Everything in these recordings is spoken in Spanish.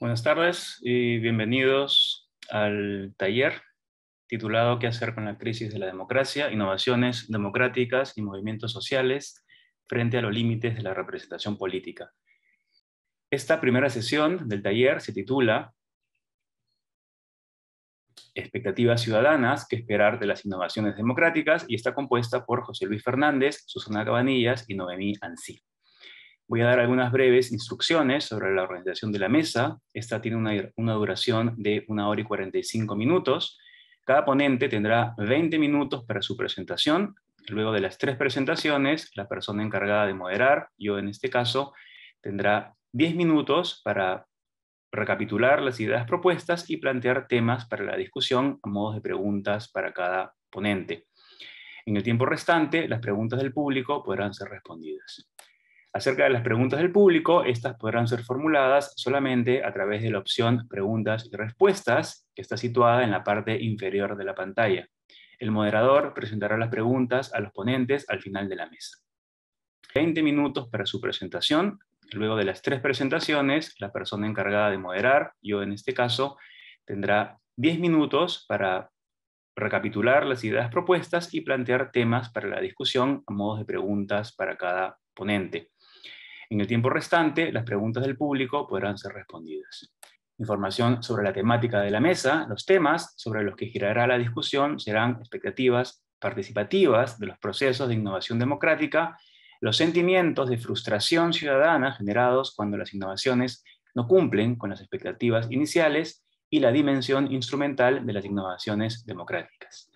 Buenas tardes y bienvenidos al taller titulado ¿Qué hacer con la crisis de la democracia? Innovaciones democráticas y movimientos sociales frente a los límites de la representación política. Esta primera sesión del taller se titula Expectativas ciudadanas, ¿qué esperar de las innovaciones democráticas? Y está compuesta por José Luis Fernández, Susana Cabanillas y Noemí Ansí. Voy a dar algunas breves instrucciones sobre la organización de la mesa. Esta tiene una duración de 1 hora y 45 minutos. Cada ponente tendrá 20 minutos para su presentación. Luego de las 3 presentaciones, la persona encargada de moderar, yo en este caso, tendrá 10 minutos para recapitular las ideas propuestas y plantear temas para la discusión a modo de preguntas para cada ponente. En el tiempo restante, las preguntas del público podrán ser respondidas. Acerca de las preguntas del público, estas podrán ser formuladas solamente a través de la opción Preguntas y Respuestas, que está situada en la parte inferior de la pantalla. El moderador presentará las preguntas a los ponentes al final de la mesa. 20 minutos para su presentación. Luego de las 3 presentaciones, la persona encargada de moderar, yo en este caso, tendrá 10 minutos para recapitular las ideas propuestas y plantear temas para la discusión a modo de preguntas para cada ponente. En el tiempo restante, las preguntas del público podrán ser respondidas. Información sobre la temática de la mesa. Los temas sobre los que girará la discusión serán expectativas participativas de los procesos de innovación democrática, los sentimientos de frustración ciudadana generados cuando las innovaciones no cumplen con las expectativas iniciales y la dimensión instrumental de las innovaciones democráticas.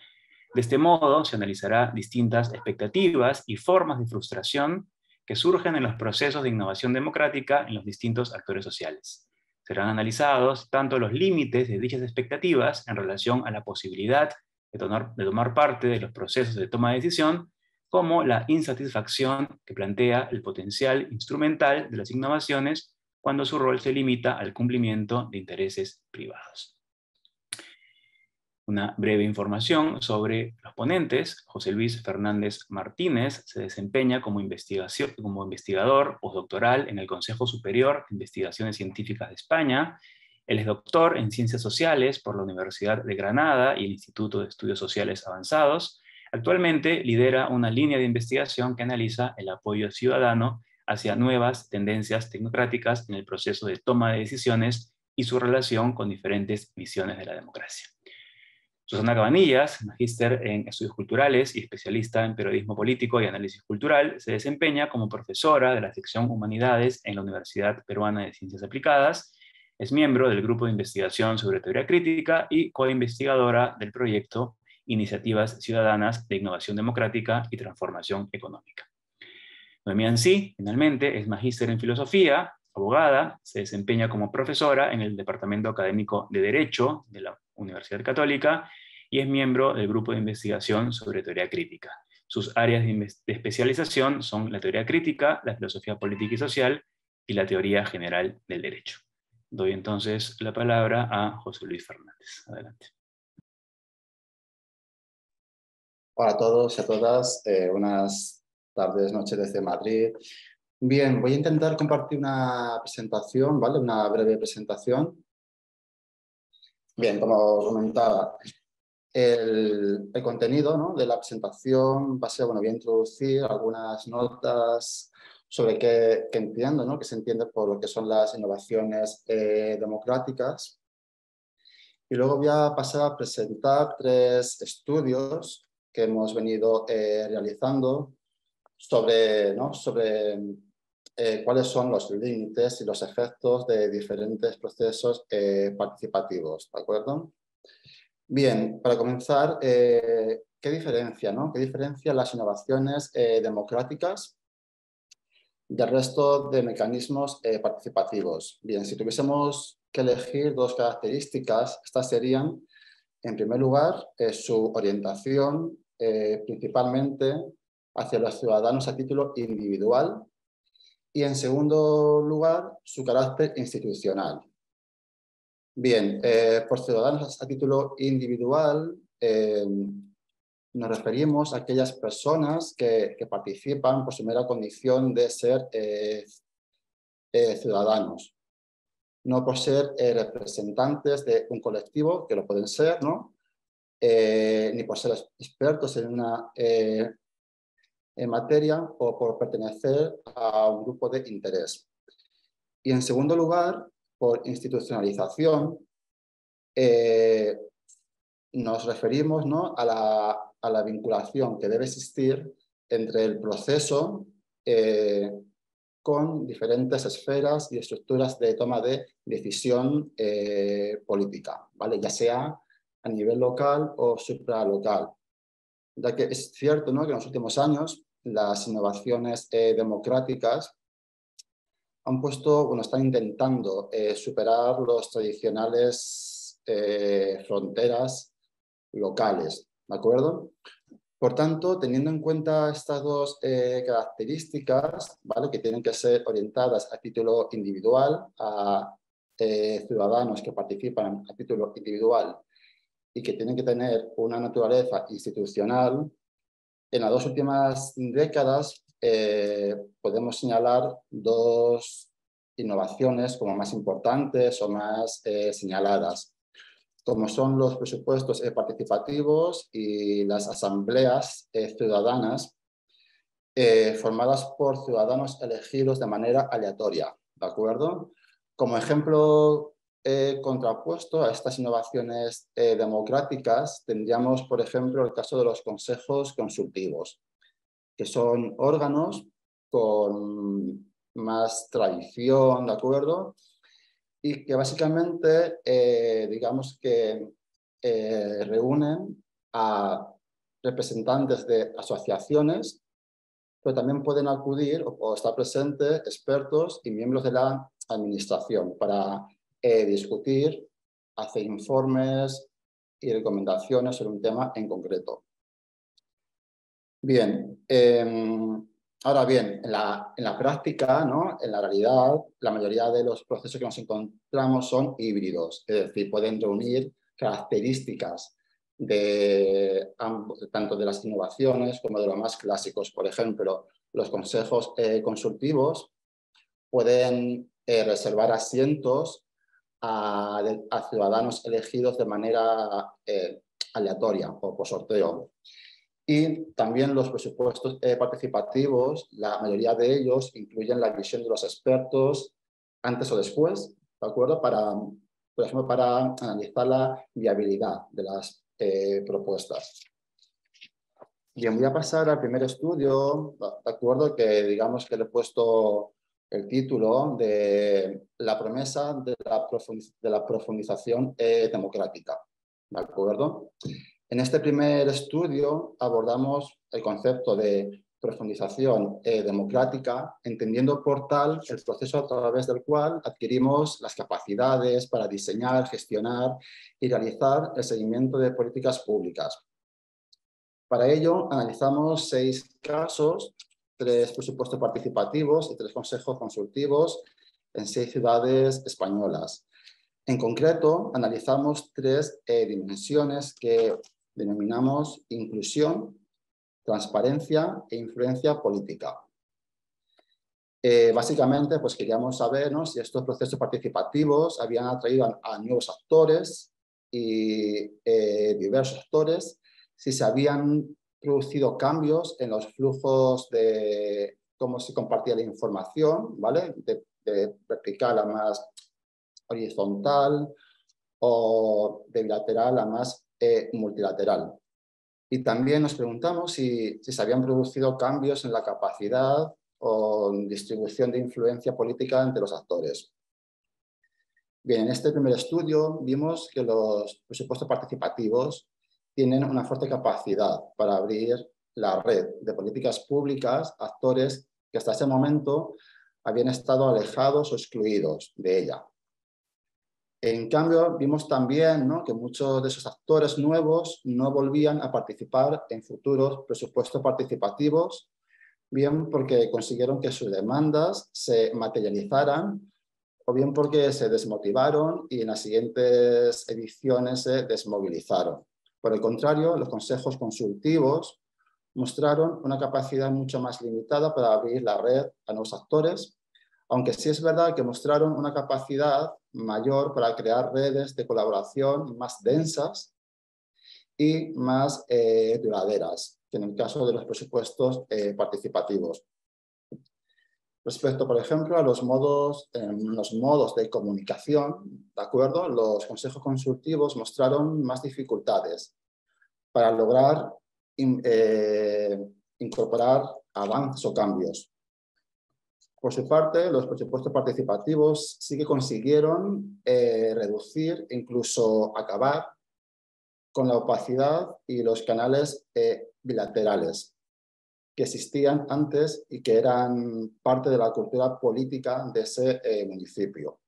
De este modo, se analizará distintas expectativas y formas de frustración que surgen en los procesos de innovación democrática en los distintos actores sociales. Serán analizados tanto los límites de dichas expectativas en relación a la posibilidad de tomar parte de los procesos de toma de decisión, como la insatisfacción que plantea el potencial instrumental de las innovaciones cuando su rol se limita al cumplimiento de intereses privados. Una breve información sobre los ponentes. José Luis Fernández Martínez se desempeña como investigador postdoctoral en el Consejo Superior de Investigaciones Científicas de España. Él es doctor en Ciencias Sociales por la Universidad de Granada y el Instituto de Estudios Sociales Avanzados. Actualmente lidera una línea de investigación que analiza el apoyo ciudadano hacia nuevas tendencias tecnocráticas en el proceso de toma de decisiones y su relación con diferentes visiones de la democracia. Susana Cabanillas, magíster en estudios culturales y especialista en periodismo político y análisis cultural, se desempeña como profesora de la sección Humanidades en la Universidad Peruana de Ciencias Aplicadas, es miembro del grupo de investigación sobre teoría crítica y coinvestigadora del proyecto Iniciativas Ciudadanas de Innovación Democrática y Transformación Económica. Noemí Ansí, finalmente, es magíster en filosofía, abogada, se desempeña como profesora en el Departamento Académico de Derecho de la Universidad Católica y es miembro del grupo de investigación sobre teoría crítica. Sus áreas de especialización son la teoría crítica, la filosofía política y social y la teoría general del derecho. Doy entonces la palabra a José Luis Fernández. Adelante. Hola a todos y a todas, buenas tardes, noches desde Madrid. Bien, voy a intentar compartir una presentación, ¿vale? Una breve presentación. Bien, como comentaba, el contenido, ¿no?, de la presentación va a ser, bueno, voy a introducir algunas notas sobre qué entiendo, ¿no?, qué se entiende por lo que son las innovaciones democráticas. Y luego voy a pasar a presentar 3 estudios que hemos venido realizando sobre cuáles son los límites y los efectos de diferentes procesos participativos, ¿de acuerdo? Bien, para comenzar, ¿qué diferencia, ¿no? ¿Qué diferencia las innovaciones democráticas del resto de mecanismos participativos? Bien, si tuviésemos que elegir 2 características, estas serían, en primer lugar, su orientación principalmente hacia los ciudadanos a título individual y, en segundo lugar, su carácter institucional. Bien, por ciudadanos a título individual nos referimos a aquellas personas que participan por su mera condición de ser ciudadanos. no por ser representantes de un colectivo, que lo pueden ser, ¿no? Ni por ser expertos en una en materia o por pertenecer a un grupo de interés. Y en segundo lugar, por institucionalización, nos referimos, ¿no?, a la vinculación que debe existir entre el proceso con diferentes esferas y estructuras de toma de decisión política, ¿vale? Ya sea a nivel local o supralocal. Ya que es cierto, ¿no?, que en los últimos años las innovaciones democráticas han puesto, bueno, están intentando superar los tradicionales fronteras locales, ¿de acuerdo? Por tanto, teniendo en cuenta estas dos características, ¿vale?, que tienen que ser orientadas a título individual, a ciudadanos que participan a título individual y que tienen que tener una naturaleza institucional, en las dos últimas décadas podemos señalar dos innovaciones como más importantes o más señaladas, como son los presupuestos participativos y las asambleas ciudadanas formadas por ciudadanos elegidos de manera aleatoria, ¿de acuerdo? Como ejemplo contrapuesto a estas innovaciones democráticas, tendríamos, por ejemplo, el caso de los consejos consultivos, que son órganos con más tradición, ¿de acuerdo? Y que básicamente, digamos que reúnen a representantes de asociaciones, pero también pueden acudir o estar presentes expertos y miembros de la administración para discutir, hacer informes y recomendaciones sobre un tema en concreto. Bien, ahora bien, en la práctica, ¿no?, en la realidad, la mayoría de los procesos que nos encontramos son híbridos, es decir, pueden reunir características de tanto de las innovaciones como de los más clásicos. Por ejemplo, los consejos consultivos pueden reservar asientos a ciudadanos elegidos de manera aleatoria o por sorteo. Y también los presupuestos participativos, la mayoría de ellos incluyen la visión de los expertos antes o después, ¿de acuerdo? Por ejemplo, para analizar la viabilidad de las propuestas. Bien, voy a pasar al primer estudio, ¿de acuerdo? Que digamos que le he puesto el título de la promesa de la profundización democrática, ¿de acuerdo? En este primer estudio abordamos el concepto de profundización democrática, entendiendo por tal el proceso a través del cual adquirimos las capacidades para diseñar, gestionar y realizar el seguimiento de políticas públicas. Para ello, analizamos 6 casos, 3 presupuestos participativos y 3 consejos consultivos en 6 ciudades españolas. En concreto, analizamos 3 dimensiones que denominamos inclusión, transparencia e influencia política. Básicamente, pues queríamos saber, ¿no?, si estos procesos participativos habían atraído a nuevos actores y diversos actores, si se habían producido cambios en los flujos de cómo se compartía la información, ¿vale?, de vertical a más horizontal o de bilateral a más multilateral. Y también nos preguntamos si se habían producido cambios en la capacidad o distribución de influencia política entre los actores. Bien, en este primer estudio vimos que los presupuestos participativos tienen una fuerte capacidad para abrir la red de políticas públicas a actores que hasta ese momento habían estado alejados o excluidos de ella. En cambio, vimos también, ¿no?, que muchos de esos actores nuevos no volvían a participar en futuros presupuestos participativos, bien porque consiguieron que sus demandas se materializaran o bien porque se desmotivaron y en las siguientes ediciones se desmovilizaron. Por el contrario, los consejos consultivos mostraron una capacidad mucho más limitada para abrir la red a nuevos actores, Aunque sí es verdad que mostraron una capacidad mayor para crear redes de colaboración más densas y más duraderas, que en el caso de los presupuestos participativos. Respecto, por ejemplo, a los modos de comunicación, ¿de acuerdo? Los consejos consultivos mostraron más dificultades para lograr incorporar avances o cambios. Por su parte, los presupuestos participativos sí que consiguieron reducir e incluso acabar con la opacidad y los canales bilaterales que existían antes y que eran parte de la cultura política de ese municipio.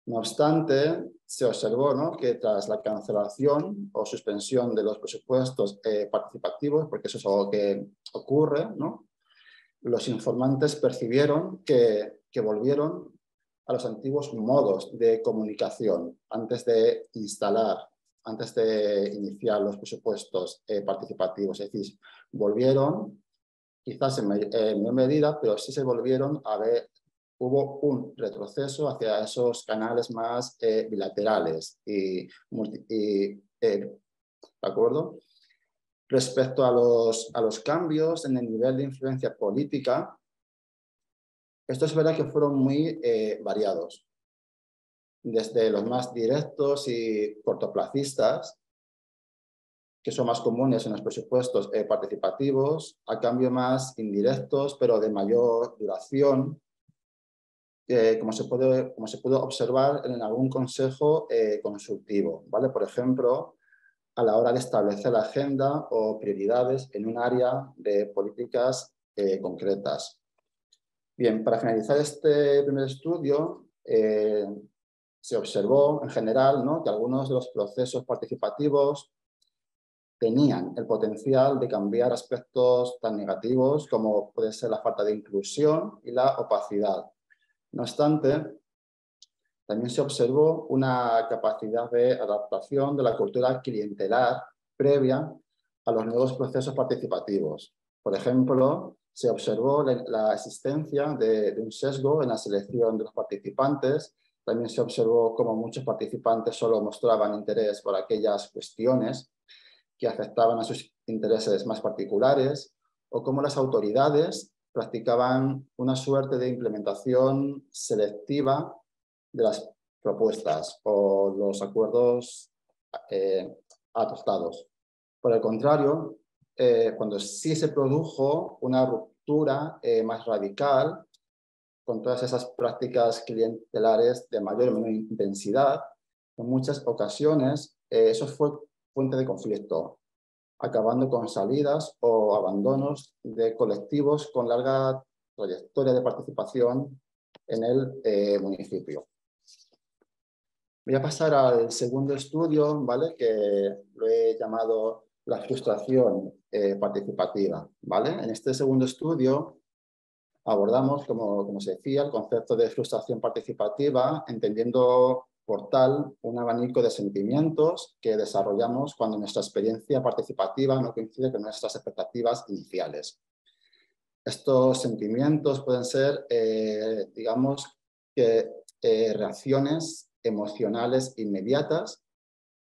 No obstante, se observó, ¿no?, que tras la cancelación o suspensión de los presupuestos participativos, porque eso es algo que ocurre, ¿no?, los informantes percibieron que volvieron a los antiguos modos de comunicación antes de iniciar los presupuestos participativos. Es decir, volvieron, quizás en menor medida, pero sí se volvieron a ver, hubo un retroceso hacia esos canales más bilaterales ¿de acuerdo? Respecto a los cambios en el nivel de influencia política, esto es verdad que fueron muy variados, desde los más directos y cortoplacistas, que son más comunes en los presupuestos participativos, a cambio más indirectos, pero de mayor duración, como se pudo observar en algún consejo consultivo, ¿vale? Por ejemplo, a la hora de establecer la agenda o prioridades en un área de políticas concretas. Bien, para finalizar este primer estudio, se observó en general, ¿no?, que algunos de los procesos participativos tenían el potencial de cambiar aspectos tan negativos como puede ser la falta de inclusión y la opacidad. No obstante, también se observó una capacidad de adaptación de la cultura clientelar previa a los nuevos procesos participativos. Por ejemplo, se observó la existencia de un sesgo en la selección de los participantes. También se observó cómo muchos participantes solo mostraban interés por aquellas cuestiones que afectaban a sus intereses más particulares, o cómo las autoridades practicaban una suerte de implementación selectiva de las propuestas o los acuerdos adoptados. Por el contrario, cuando sí se produjo una ruptura más radical con todas esas prácticas clientelares de mayor o menor intensidad, en muchas ocasiones eso fue fuente de conflicto, acabando con salidas o abandonos de colectivos con larga trayectoria de participación en el municipio. Voy a pasar al segundo estudio, ¿vale?, que lo he llamado la frustración participativa, ¿vale? En este segundo estudio abordamos, como se decía, el concepto de frustración participativa, entendiendo por tal un abanico de sentimientos que desarrollamos cuando nuestra experiencia participativa no coincide con nuestras expectativas iniciales. Estos sentimientos pueden ser, digamos, reacciones emocionales inmediatas,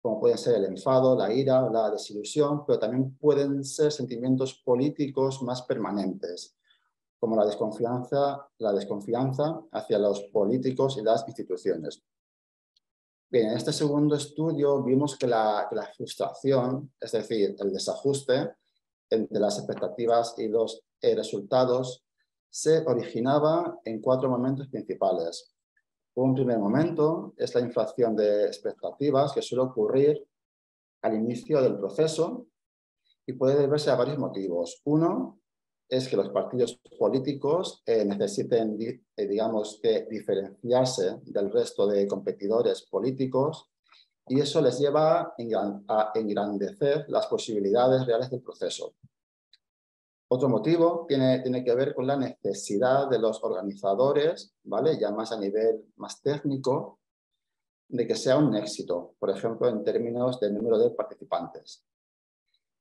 como pueden ser el enfado, la ira, la desilusión, pero también pueden ser sentimientos políticos más permanentes, como la desconfianza hacia los políticos y las instituciones. Bien, en este segundo estudio vimos que la frustración, es decir, el desajuste entre las expectativas y los resultados, se originaba en 4 momentos principales. Un primer momento es la inflación de expectativas que suele ocurrir al inicio del proceso y puede deberse a varios motivos. Uno es que los partidos políticos necesiten, digamos, que diferenciarse del resto de competidores políticos y eso les lleva a engrandecer las posibilidades reales del proceso. Otro motivo tiene que ver con la necesidad de los organizadores, ¿vale?, ya más a nivel más técnico, de que sea un éxito, por ejemplo, en términos de número de participantes.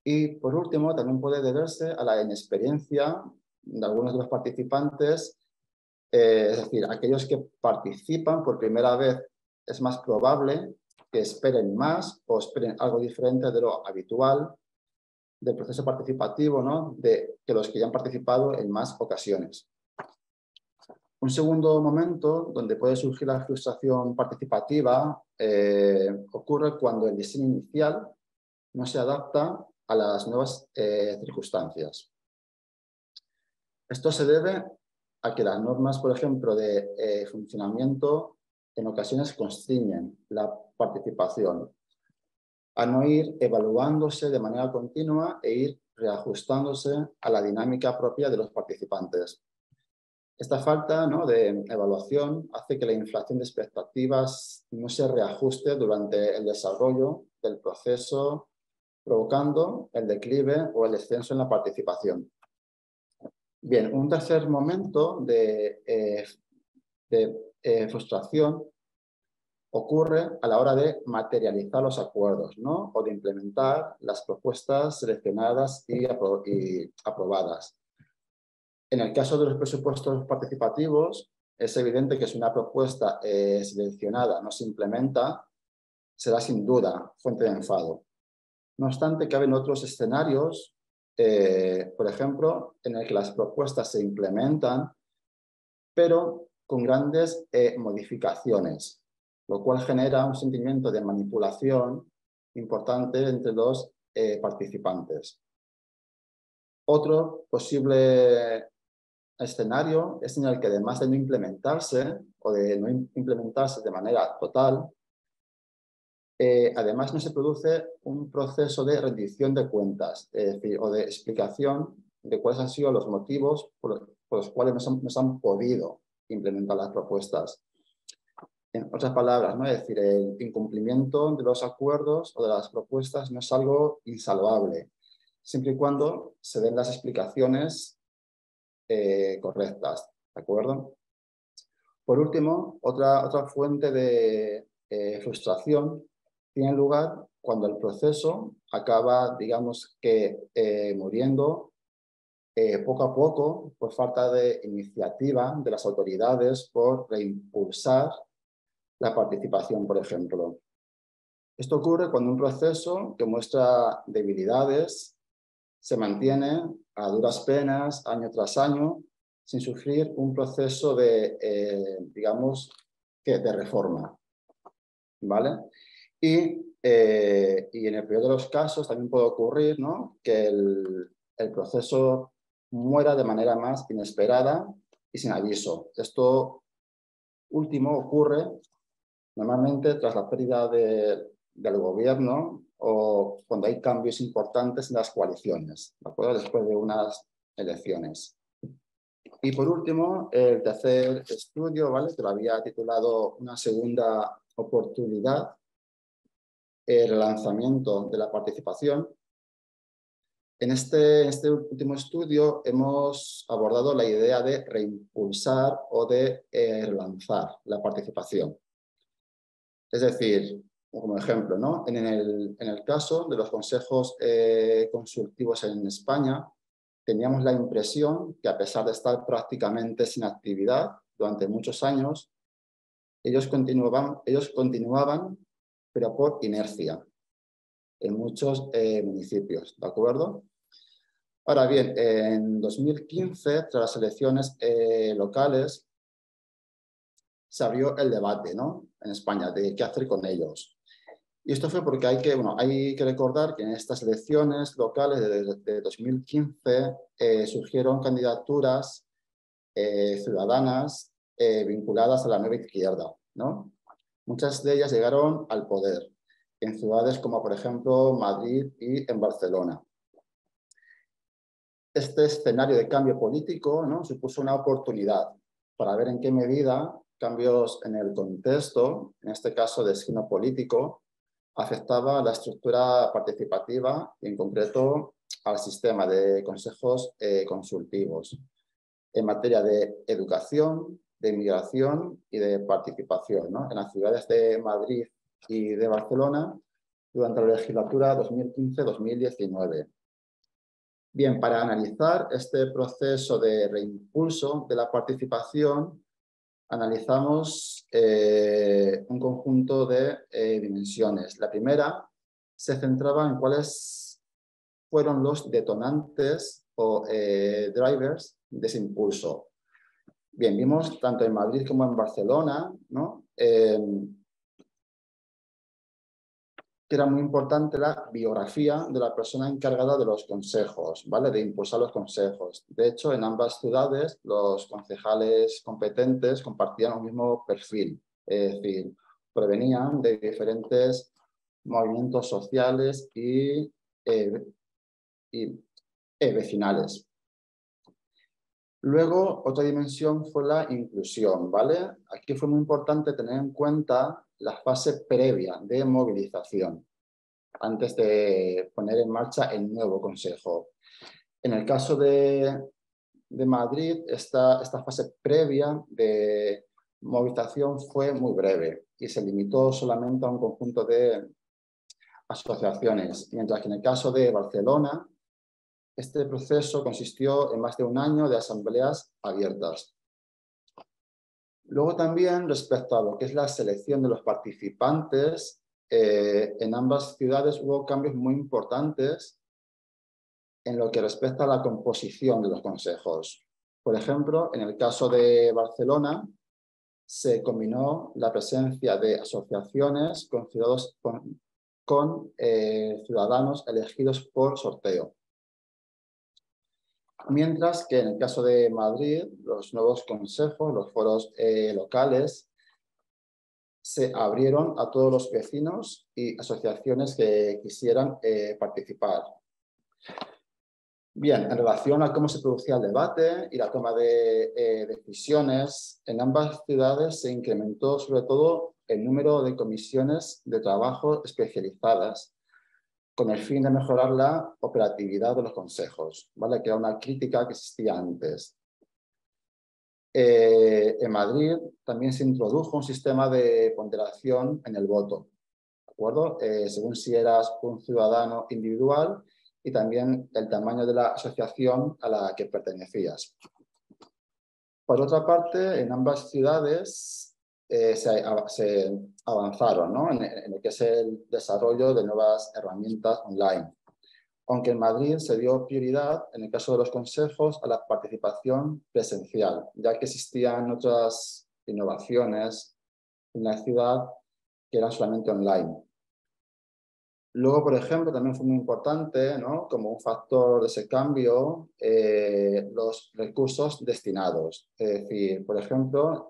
Y por último, también puede deberse a la inexperiencia de algunos de los participantes Es decir, aquellos que participan por primera vez es más probable que esperen más o esperen algo diferente de lo habitual del proceso participativo, ¿no? Que los que ya han participado en más ocasiones. Un segundo momento donde puede surgir la frustración participativa ocurre cuando el diseño inicial no se adapta a las nuevas circunstancias. Esto se debe a que las normas, por ejemplo, de funcionamiento en ocasiones constriñen la participación, a no ir evaluándose de manera continua e ir reajustándose a la dinámica propia de los participantes. Esta falta, ¿no?, de evaluación hace que la inflación de expectativas no se reajuste durante el desarrollo del proceso, provocando el declive o el descenso en la participación. Bien, un tercer momento de frustración ocurre a la hora de materializar los acuerdos, ¿no?, o de implementar las propuestas seleccionadas y aprobadas. En el caso de los presupuestos participativos, es evidente que si una propuesta seleccionada no se implementa, será sin duda fuente de enfado. No obstante, caben otros escenarios, por ejemplo, en el que las propuestas se implementan, pero con grandes modificaciones, lo cual genera un sentimiento de manipulación importante entre los participantes. Otro posible escenario es en el que, además de no implementarse o de no implementarse de manera total, además no se produce un proceso de rendición de cuentas, es decir, o de explicación de cuáles han sido los motivos por los cuales no se han podido implementar las propuestas. En otras palabras, ¿no?, es decir, el incumplimiento de los acuerdos o de las propuestas no es algo insalvable, siempre y cuando se den las explicaciones correctas, ¿de acuerdo? Por último, otra fuente de frustración tiene lugar cuando el proceso acaba, digamos que, muriendo poco a poco por falta de iniciativa de las autoridades por reimpulsar la participación, por ejemplo. Esto ocurre cuando un proceso que muestra debilidades se mantiene a duras penas, año tras año, sin sufrir un proceso digamos, de reforma, ¿vale? Y en el peor de los casos también puede ocurrir, ¿no?, que el proceso muera de manera más inesperada y sin aviso. Esto último ocurre normalmente tras la pérdida del gobierno o cuando hay cambios importantes en las coaliciones, ¿de acuerdo?, después de unas elecciones. Y por último, el tercer estudio, ¿vale?, que lo había titulado Una segunda oportunidad, el relanzamiento de la participación. En este último estudio hemos abordado la idea de reimpulsar o de relanzar la participación. Es decir, como ejemplo, ¿no?, en el caso de los consejos consultivos en España, teníamos la impresión que, a pesar de estar prácticamente sin actividad durante muchos años, ellos continuaban, pero por inercia, en muchos municipios, ¿de acuerdo? Ahora bien, en 2015, tras las elecciones locales, se abrió el debate, ¿no?, en España de qué hacer con ellos. Y esto fue porque hay que recordar que en estas elecciones locales de 2015 surgieron candidaturas ciudadanas vinculadas a la nueva izquierda, ¿no? Muchas de ellas llegaron al poder en ciudades como, por ejemplo, Madrid y en Barcelona. Este escenario de cambio político, ¿no?, supuso una oportunidad para ver en qué medida cambios en el contexto, en este caso de signo político, afectaba a la estructura participativa y, en concreto, al sistema de consejos consultivos en materia de educación, de inmigración y de participación, ¿no?, en las ciudades de Madrid y de Barcelona durante la legislatura 2015-2019. Bien, para analizar este proceso de reimpulso de la participación, analizamos un conjunto de dimensiones. La primera se centraba en cuáles fueron los detonantes o drivers de ese impulso. Bien, vimos tanto en Madrid como en Barcelona, ¿no? Que era muy importante la biografía de la persona encargada de los consejos, ¿vale? De impulsar los consejos. De hecho, en ambas ciudades los concejales competentes compartían un mismo perfil, es decir, provenían de diferentes movimientos sociales y vecinales. Luego, otra dimensión fue la inclusión, ¿vale? Aquí fue muy importante tener en cuenta la fase previa de movilización, antes de poner en marcha el nuevo consejo. En el caso de Madrid, esta fase previa de movilización fue muy breve y se limitó solamente a un conjunto de asociaciones, mientras que en el caso de Barcelona, este proceso consistió en más de un año de asambleas abiertas. Luego también, respecto a lo que es la selección de los participantes, en ambas ciudades hubo cambios muy importantes en lo que respecta a la composición de los consejos. Por ejemplo, en el caso de Barcelona, se combinó la presencia de asociaciones con ciudadanos elegidos por sorteo. Mientras que en el caso de Madrid, los nuevos consejos, los foros locales, se abrieron a todos los vecinos y asociaciones que quisieran participar. Bien, en relación a cómo se producía el debate y la toma de decisiones, en ambas ciudades se incrementó sobre todo el número de comisiones de trabajo especializadas con el fin de mejorar la operatividad de los consejos, ¿vale? Que era una crítica que existía antes. En Madrid también se introdujo un sistema de ponderación en el voto, ¿de acuerdo? Según si eras un ciudadano individual y también el tamaño de la asociación a la que pertenecías. Por otra parte, en ambas ciudades se avanzaron, ¿no? en lo que es el desarrollo de nuevas herramientas online. Aunque en Madrid se dio prioridad, en el caso de los consejos, a la participación presencial, ya que existían otras innovaciones en la ciudad que eran solamente online. Luego, por ejemplo, también fue muy importante, ¿no? Como un factor de ese cambio, los recursos destinados. Es decir, por ejemplo,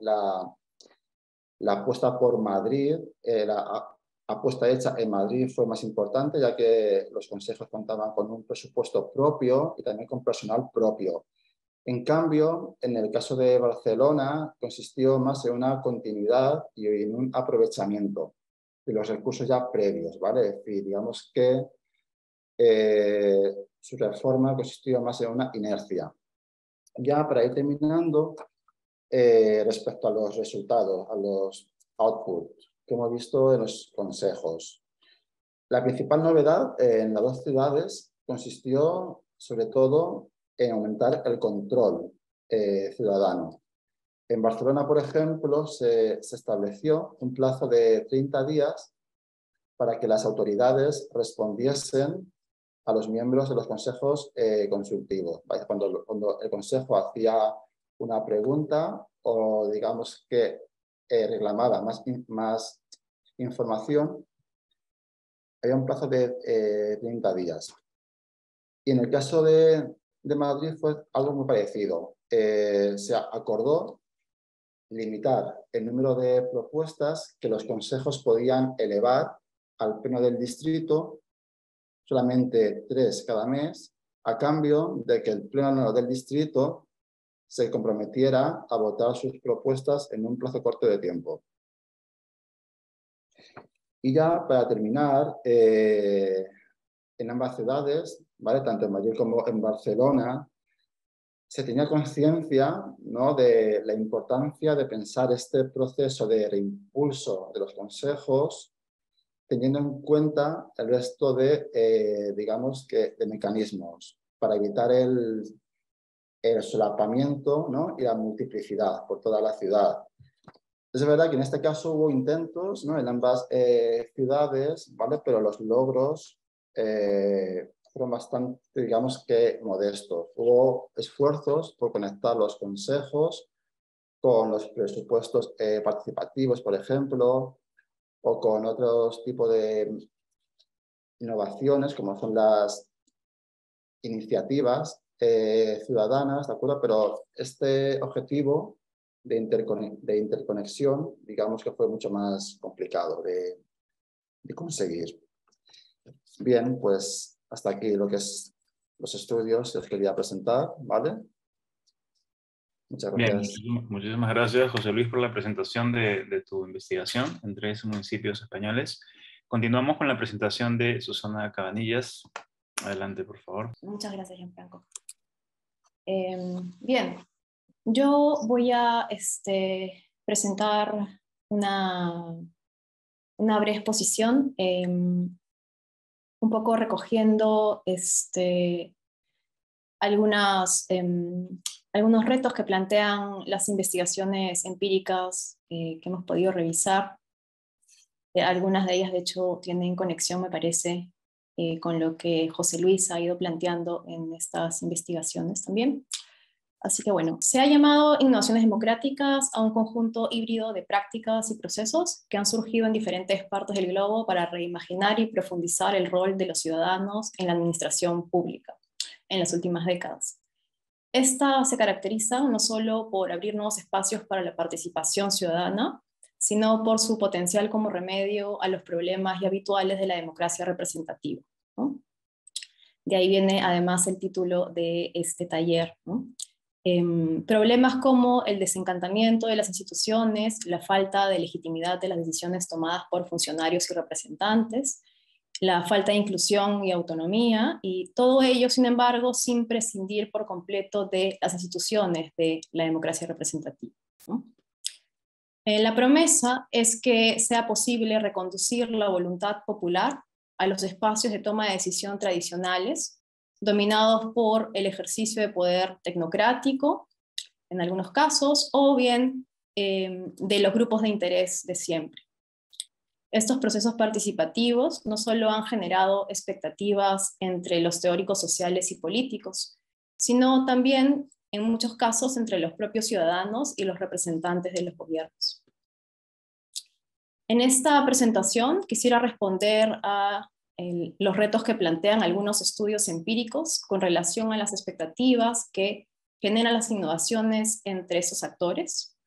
la apuesta por Madrid, la apuesta hecha en Madrid fue más importante, ya que los consejos contaban con un presupuesto propio y también con personal propio. En cambio, en el caso de Barcelona, consistió más en una continuidad y en un aprovechamiento de los recursos ya previos, ¿vale? Es decir, digamos que su reforma consistió más en una inercia. Ya para ir terminando, respecto a los resultados, a los outputs que hemos visto en los consejos. La principal novedad en las dos ciudades consistió sobre todo en aumentar el control ciudadano. En Barcelona, por ejemplo, se estableció un plazo de 30 días para que las autoridades respondiesen a los miembros de los consejos consultivos. Cuando el consejo hacía una pregunta o digamos que reclamaba más información, había un plazo de 30 días. Y en el caso de Madrid fue algo muy parecido. Se acordó limitar el número de propuestas que los consejos podían elevar al pleno del distrito, solamente 3 cada mes, a cambio de que el pleno del distrito se comprometiera a votar sus propuestas en un plazo corto de tiempo. Y ya para terminar, en ambas ciudades, ¿vale? Tanto en Madrid como en Barcelona, se tenía conciencia, ¿no?, de la importancia de pensar este proceso de reimpulso de los consejos teniendo en cuenta el resto de, digamos, de mecanismos para evitar el solapamiento, ¿no?, y la multiplicidad por toda la ciudad. Es verdad que en este caso hubo intentos, ¿no?, en ambas ciudades, ¿vale?, pero los logros fueron bastante, digamos que, modestos. Hubo esfuerzos por conectar los consejos con los presupuestos participativos, por ejemplo, o con otros tipos de innovaciones, como son las iniciativas ciudadanas, ¿de acuerdo? Pero este objetivo de interconexión, digamos que fue mucho más complicado de conseguir. Bien, pues hasta aquí lo que es los estudios que os quería presentar, ¿vale? Muchas Bien, gracias. muchísimas gracias, José Luis, por la presentación de tu investigación en 3 municipios españoles. Continuamos con la presentación de Susana Cabanillas. Adelante, por favor. Muchas gracias, Gianfranco. Bien, yo voy a presentar una breve exposición, un poco recogiendo algunos retos que plantean las investigaciones empíricas que hemos podido revisar. Algunas de ellas, de hecho, tienen conexión, me parece, con lo que José Luis ha ido planteando en estas investigaciones también. Así que bueno, se ha llamado innovaciones democráticas a un conjunto híbrido de prácticas y procesos que han surgido en diferentes partes del globo para reimaginar y profundizar el rol de los ciudadanos en la administración pública en las últimas décadas. Esta se caracteriza no solo por abrir nuevos espacios para la participación ciudadana, sino por su potencial como remedio a los problemas ya habituales de la democracia representativa, ¿no? De ahí viene además el título de este taller, ¿no? Problemas como el desencantamiento de las instituciones, la falta de legitimidad de las decisiones tomadas por funcionarios y representantes, la falta de inclusión y autonomía, y todo ello, sin embargo, sin prescindir por completo de las instituciones de la democracia representativa, ¿no? La promesa es que sea posible reconducir la voluntad popular a los espacios de toma de decisión tradicionales, dominados por el ejercicio de poder tecnocrático, en algunos casos, o bien de los grupos de interés de siempre. Estos procesos participativos no solo han generado expectativas entre los teóricos sociales y políticos, sino también, en muchos casos, entre los propios ciudadanos y los representantes de los gobiernos. En esta presentación quisiera responder a los retos que plantean algunos estudios empíricos con relación a las expectativas que generan las innovaciones entre esos actores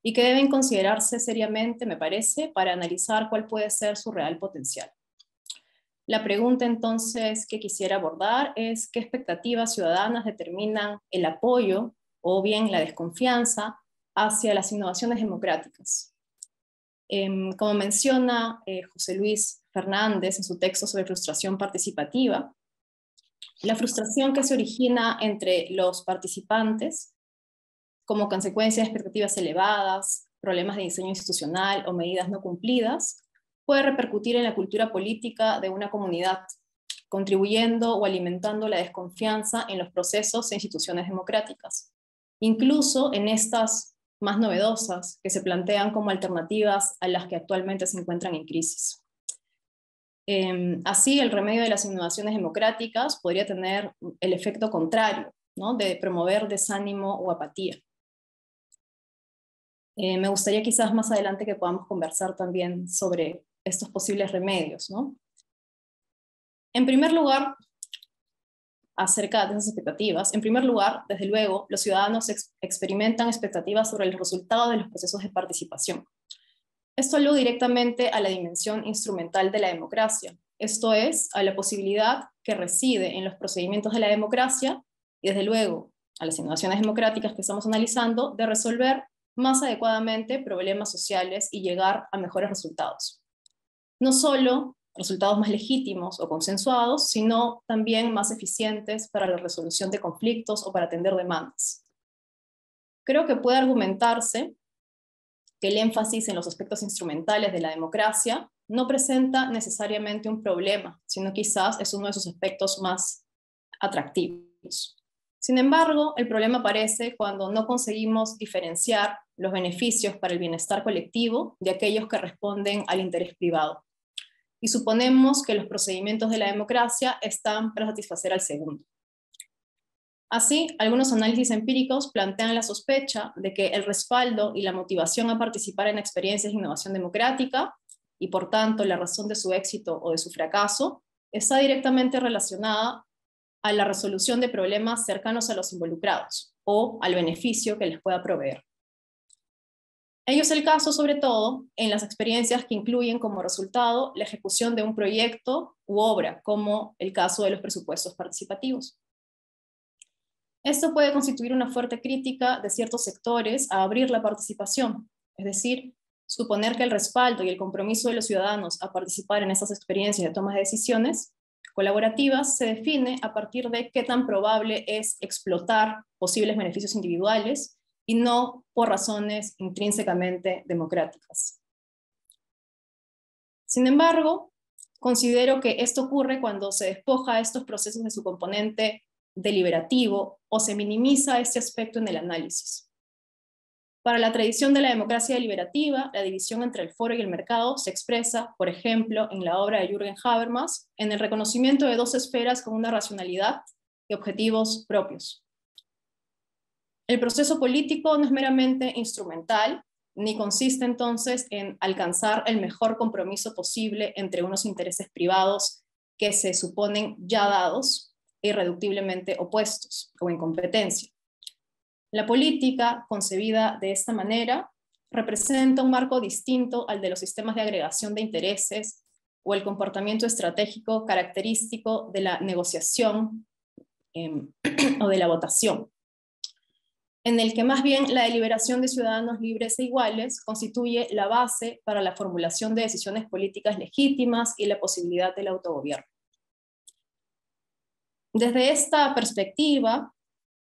y que deben considerarse seriamente, me parece, para analizar cuál puede ser su real potencial. La pregunta entonces que quisiera abordar es qué expectativas ciudadanas determinan el apoyo o bien la desconfianza hacia las innovaciones democráticas. Como menciona José Luis Fernández en su texto sobre frustración participativa, la frustración que se origina entre los participantes como consecuencia de expectativas elevadas, problemas de diseño institucional o medidas no cumplidas, puede repercutir en la cultura política de una comunidad, contribuyendo o alimentando la desconfianza en los procesos e instituciones democráticas, incluso en estas más novedosas que se plantean como alternativas a las que actualmente se encuentran en crisis. Así, el remedio de las innovaciones democráticas podría tener el efecto contrario, ¿no?, de promover desánimo o apatía. Me gustaría quizás más adelante que podamos conversar también sobre estos posibles remedios, ¿no? En primer lugar, acerca de esas expectativas. En primer lugar, desde luego, los ciudadanos experimentan expectativas sobre el resultado de los procesos de participación. Esto alude directamente a la dimensión instrumental de la democracia, esto es, a la posibilidad que reside en los procedimientos de la democracia y, desde luego, a las innovaciones democráticas que estamos analizando, de resolver más adecuadamente problemas sociales y llegar a mejores resultados. No solo resultados más legítimos o consensuados, sino también más eficientes para la resolución de conflictos o para atender demandas. Creo que puede argumentarse que el énfasis en los aspectos instrumentales de la democracia no presenta necesariamente un problema, sino quizás es uno de sus aspectos más atractivos. Sin embargo, el problema aparece cuando no conseguimos diferenciar los beneficios para el bienestar colectivo de aquellos que responden al interés privado. Y suponemos que los procedimientos de la democracia están para satisfacer al segundo. Así, algunos análisis empíricos plantean la sospecha de que el respaldo y la motivación a participar en experiencias de innovación democrática, y por tanto la razón de su éxito o de su fracaso, está directamente relacionada a la resolución de problemas cercanos a los involucrados, o al beneficio que les pueda proveer. Ello es el caso, sobre todo, en las experiencias que incluyen como resultado la ejecución de un proyecto u obra, como el caso de los presupuestos participativos. Esto puede constituir una fuerte crítica de ciertos sectores a abrir la participación, es decir, suponer que el respaldo y el compromiso de los ciudadanos a participar en esas experiencias de toma de decisiones colaborativas se define a partir de qué tan probable es explotar posibles beneficios individuales y no por razones intrínsecamente democráticas. Sin embargo, considero que esto ocurre cuando se despoja a estos procesos de su componente deliberativo o se minimiza este aspecto en el análisis. Para la tradición de la democracia deliberativa, la división entre el foro y el mercado se expresa, por ejemplo, en la obra de Jürgen Habermas, en el reconocimiento de dos esferas con una racionalidad y objetivos propios. El proceso político no es meramente instrumental, ni consiste entonces en alcanzar el mejor compromiso posible entre unos intereses privados que se suponen ya dados e irreductiblemente opuestos o en competencia. La política, concebida de esta manera, representa un marco distinto al de los sistemas de agregación de intereses o el comportamiento estratégico característico de la negociación o de la votación, en el que más bien la deliberación de ciudadanos libres e iguales constituye la base para la formulación de decisiones políticas legítimas y la posibilidad del autogobierno. Desde esta perspectiva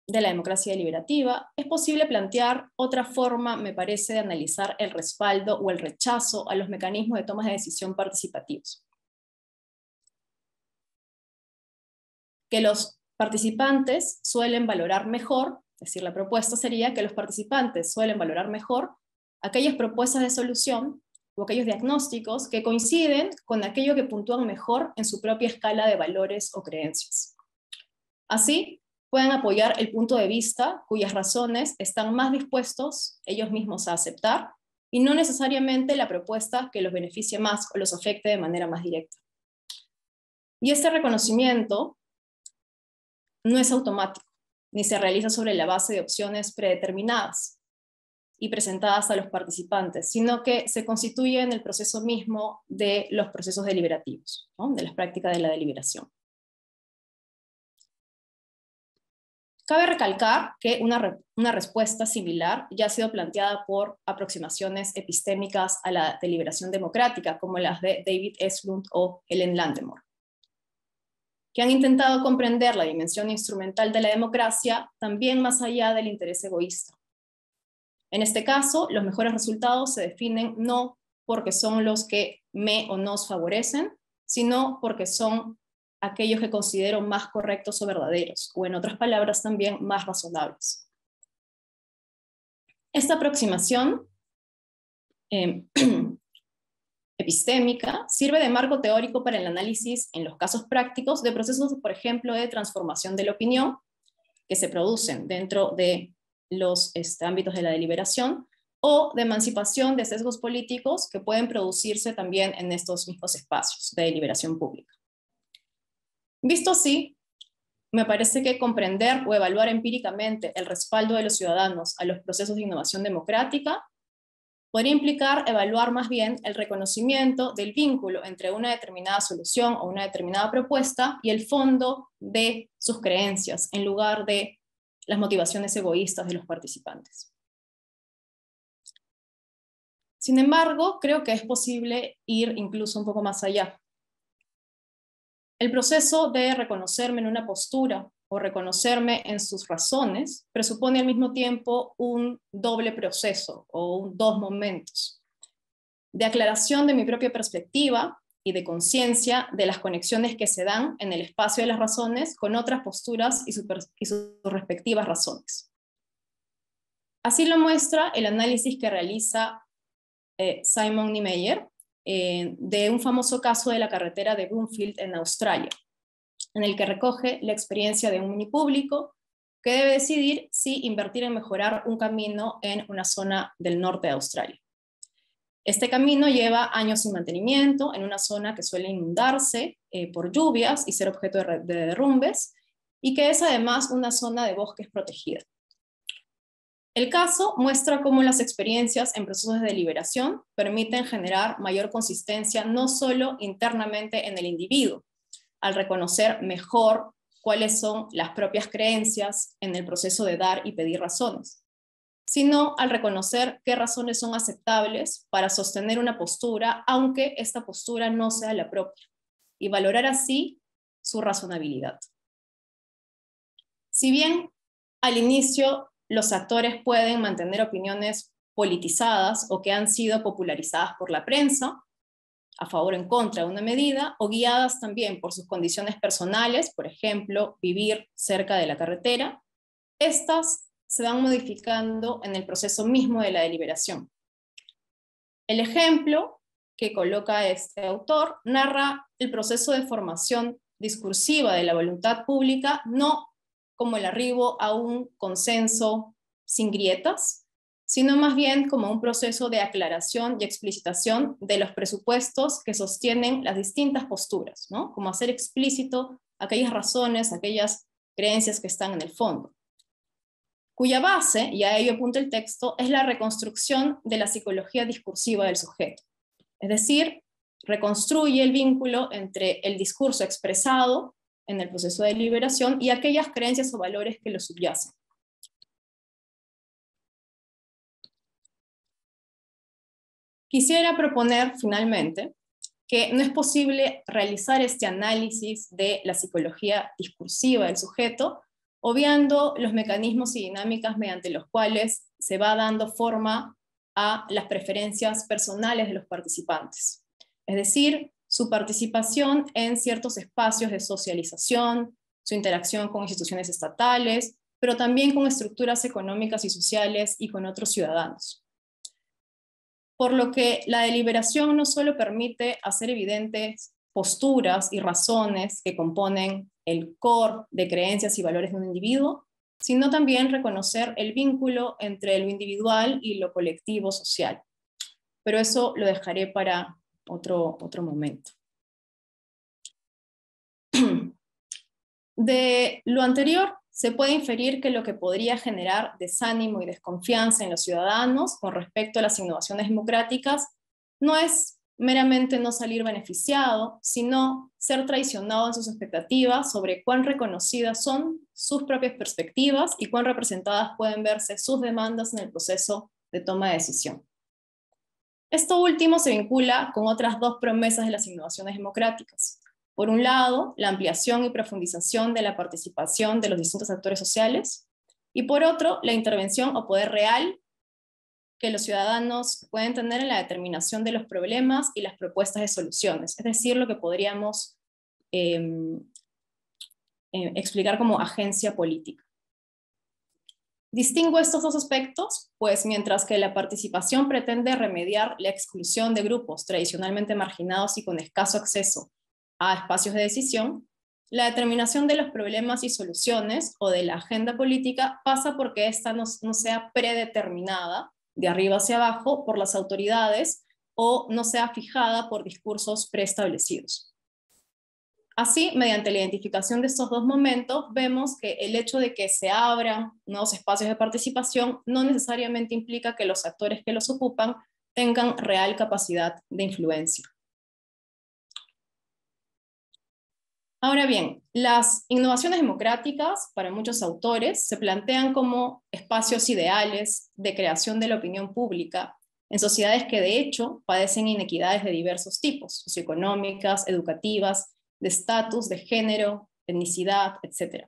de la democracia deliberativa, es posible plantear otra forma, me parece, de analizar el respaldo o el rechazo a los mecanismos de toma de decisión participativos. Que los participantes suelen valorar mejor, es decir, la propuesta sería que los participantes suelen valorar mejor aquellas propuestas de solución o aquellos diagnósticos que coinciden con aquello que puntúan mejor en su propia escala de valores o creencias. Así, pueden apoyar el punto de vista cuyas razones están más dispuestos ellos mismos a aceptar y no necesariamente la propuesta que los beneficie más o los afecte de manera más directa. Y este reconocimiento no es automático, ni se realiza sobre la base de opciones predeterminadas y presentadas a los participantes, sino que se constituye en el proceso mismo de los procesos deliberativos, ¿no? De las prácticas de la deliberación. Cabe recalcar que una respuesta similar ya ha sido planteada por aproximaciones epistémicas a la deliberación democrática, como las de David Eslund o Helen Landemore, que han intentado comprender la dimensión instrumental de la democracia también más allá del interés egoísta. En este caso, los mejores resultados se definen no porque son los que me o nos favorecen, sino porque son aquellos que considero más correctos o verdaderos, o en otras palabras también más razonables. Esta aproximación epistémica sirve de marco teórico para el análisis en los casos prácticos de procesos, por ejemplo, de transformación de la opinión que se producen dentro de los ámbitos de la deliberación, o de emancipación de sesgos políticos que pueden producirse también en estos mismos espacios de deliberación pública. Visto así, me parece que comprender o evaluar empíricamente el respaldo de los ciudadanos a los procesos de innovación democrática podría implicar evaluar más bien el reconocimiento del vínculo entre una determinada solución o una determinada propuesta y el fondo de sus creencias, en lugar de las motivaciones egoístas de los participantes. Sin embargo, creo que es posible ir incluso un poco más allá. El proceso de reconocerme en una postura o reconocerme en sus razones presupone al mismo tiempo un doble proceso o dos momentos: de aclaración de mi propia perspectiva y de conciencia de las conexiones que se dan en el espacio de las razones con otras posturas y sus respectivas razones. Así lo muestra el análisis que realiza Simon Niemeyer de un famoso caso de la carretera de Bloomfield en Australia, en el que recoge la experiencia de un unipúblico que debe decidir si invertir en mejorar un camino en una zona del norte de Australia. Este camino lleva años sin mantenimiento en una zona que suele inundarse por lluvias y ser objeto de derrumbes, y que es además una zona de bosques protegida. El caso muestra cómo las experiencias en procesos de deliberación permiten generar mayor consistencia no solo internamente en el individuo, al reconocer mejor cuáles son las propias creencias en el proceso de dar y pedir razones, sino al reconocer qué razones son aceptables para sostener una postura, aunque esta postura no sea la propia, y valorar así su razonabilidad. Si bien al inicio los actores pueden mantener opiniones politizadas o que han sido popularizadas por la prensa, a favor o en contra de una medida, o guiadas también por sus condiciones personales, por ejemplo, vivir cerca de la carretera, estas se van modificando en el proceso mismo de la deliberación. El ejemplo que coloca este autor narra el proceso de formación discursiva de la voluntad pública, no como el arribo a un consenso sin grietas, sino más bien como un proceso de aclaración y explicitación de los presupuestos que sostienen las distintas posturas, ¿no? Como hacer explícito aquellas razones, aquellas creencias que están en el fondo, cuya base, y a ello apunta el texto, es la reconstrucción de la psicología discursiva del sujeto. Es decir, reconstruye el vínculo entre el discurso expresado en el proceso de deliberación y aquellas creencias o valores que lo subyacen. Quisiera proponer, finalmente, que no es posible realizar este análisis de la psicología discursiva del sujeto, obviando los mecanismos y dinámicas mediante los cuales se va dando forma a las preferencias personales de los participantes. Es decir, su participación en ciertos espacios de socialización, su interacción con instituciones estatales, pero también con estructuras económicas y sociales y con otros ciudadanos. Por lo que la deliberación no solo permite hacer evidentes posturas y razones que componen el core de creencias y valores de un individuo, sino también reconocer el vínculo entre lo individual y lo colectivo social. Pero eso lo dejaré para otro momento. De lo anterior, se puede inferir que lo que podría generar desánimo y desconfianza en los ciudadanos con respecto a las innovaciones democráticas no es meramente no salir beneficiado, sino ser traicionado en sus expectativas sobre cuán reconocidas son sus propias perspectivas y cuán representadas pueden verse sus demandas en el proceso de toma de decisión. Esto último se vincula con otras dos promesas de las innovaciones democráticas. Por un lado, la ampliación y profundización de la participación de los distintos actores sociales, y por otro, la intervención o poder real que los ciudadanos pueden tener en la determinación de los problemas y las propuestas de soluciones, es decir, lo que podríamos explicar como agencia política. Distingo estos dos aspectos, pues mientras que la participación pretende remediar la exclusión de grupos tradicionalmente marginados y con escaso acceso a espacios de decisión, la determinación de los problemas y soluciones o de la agenda política pasa porque ésta no sea predeterminada de arriba hacia abajo por las autoridades o no sea fijada por discursos preestablecidos. Así, mediante la identificación de estos dos momentos, vemos que el hecho de que se abran nuevos espacios de participación no necesariamente implica que los actores que los ocupan tengan real capacidad de influencia. Ahora bien, las innovaciones democráticas, para muchos autores, se plantean como espacios ideales de creación de la opinión pública en sociedades que de hecho padecen inequidades de diversos tipos, socioeconómicas, educativas, de estatus, de género, etnicidad, etc.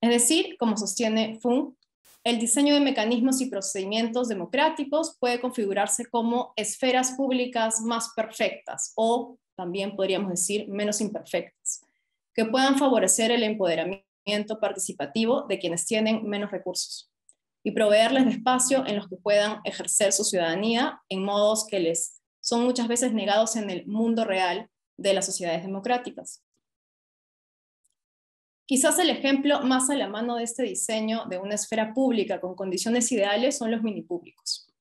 Es decir, como sostiene Funk, el diseño de mecanismos y procedimientos democráticos puede configurarse como esferas públicas más perfectas, o también podríamos decir menos imperfectas, que puedan favorecer el empoderamiento participativo de quienes tienen menos recursos y proveerles de espacio en los que puedan ejercer su ciudadanía en modos que les son muchas veces negados en el mundo real de las sociedades democráticas. Quizás el ejemplo más a la mano de este diseño de una esfera pública con condiciones ideales son los minipúblicos,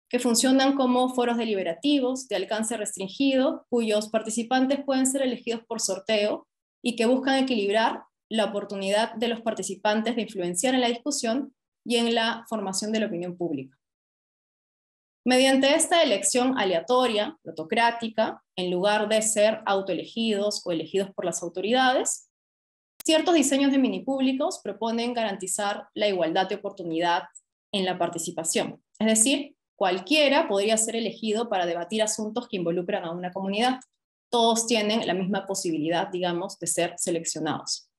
que funcionan como foros deliberativos de alcance restringido, cuyos participantes pueden ser elegidos por sorteo y que buscan equilibrar la oportunidad de los participantes de influenciar en la discusión y en la formación de la opinión pública. Mediante esta elección aleatoria, plutocrática, en lugar de ser autoelegidos o elegidos por las autoridades, ciertos diseños de minipúblicos proponen garantizar la igualdad de oportunidad en la participación. Es decir, cualquiera podría ser elegido para debatir asuntos que involucran a una comunidad. Todos tienen la misma posibilidad, digamos, de ser seleccionados.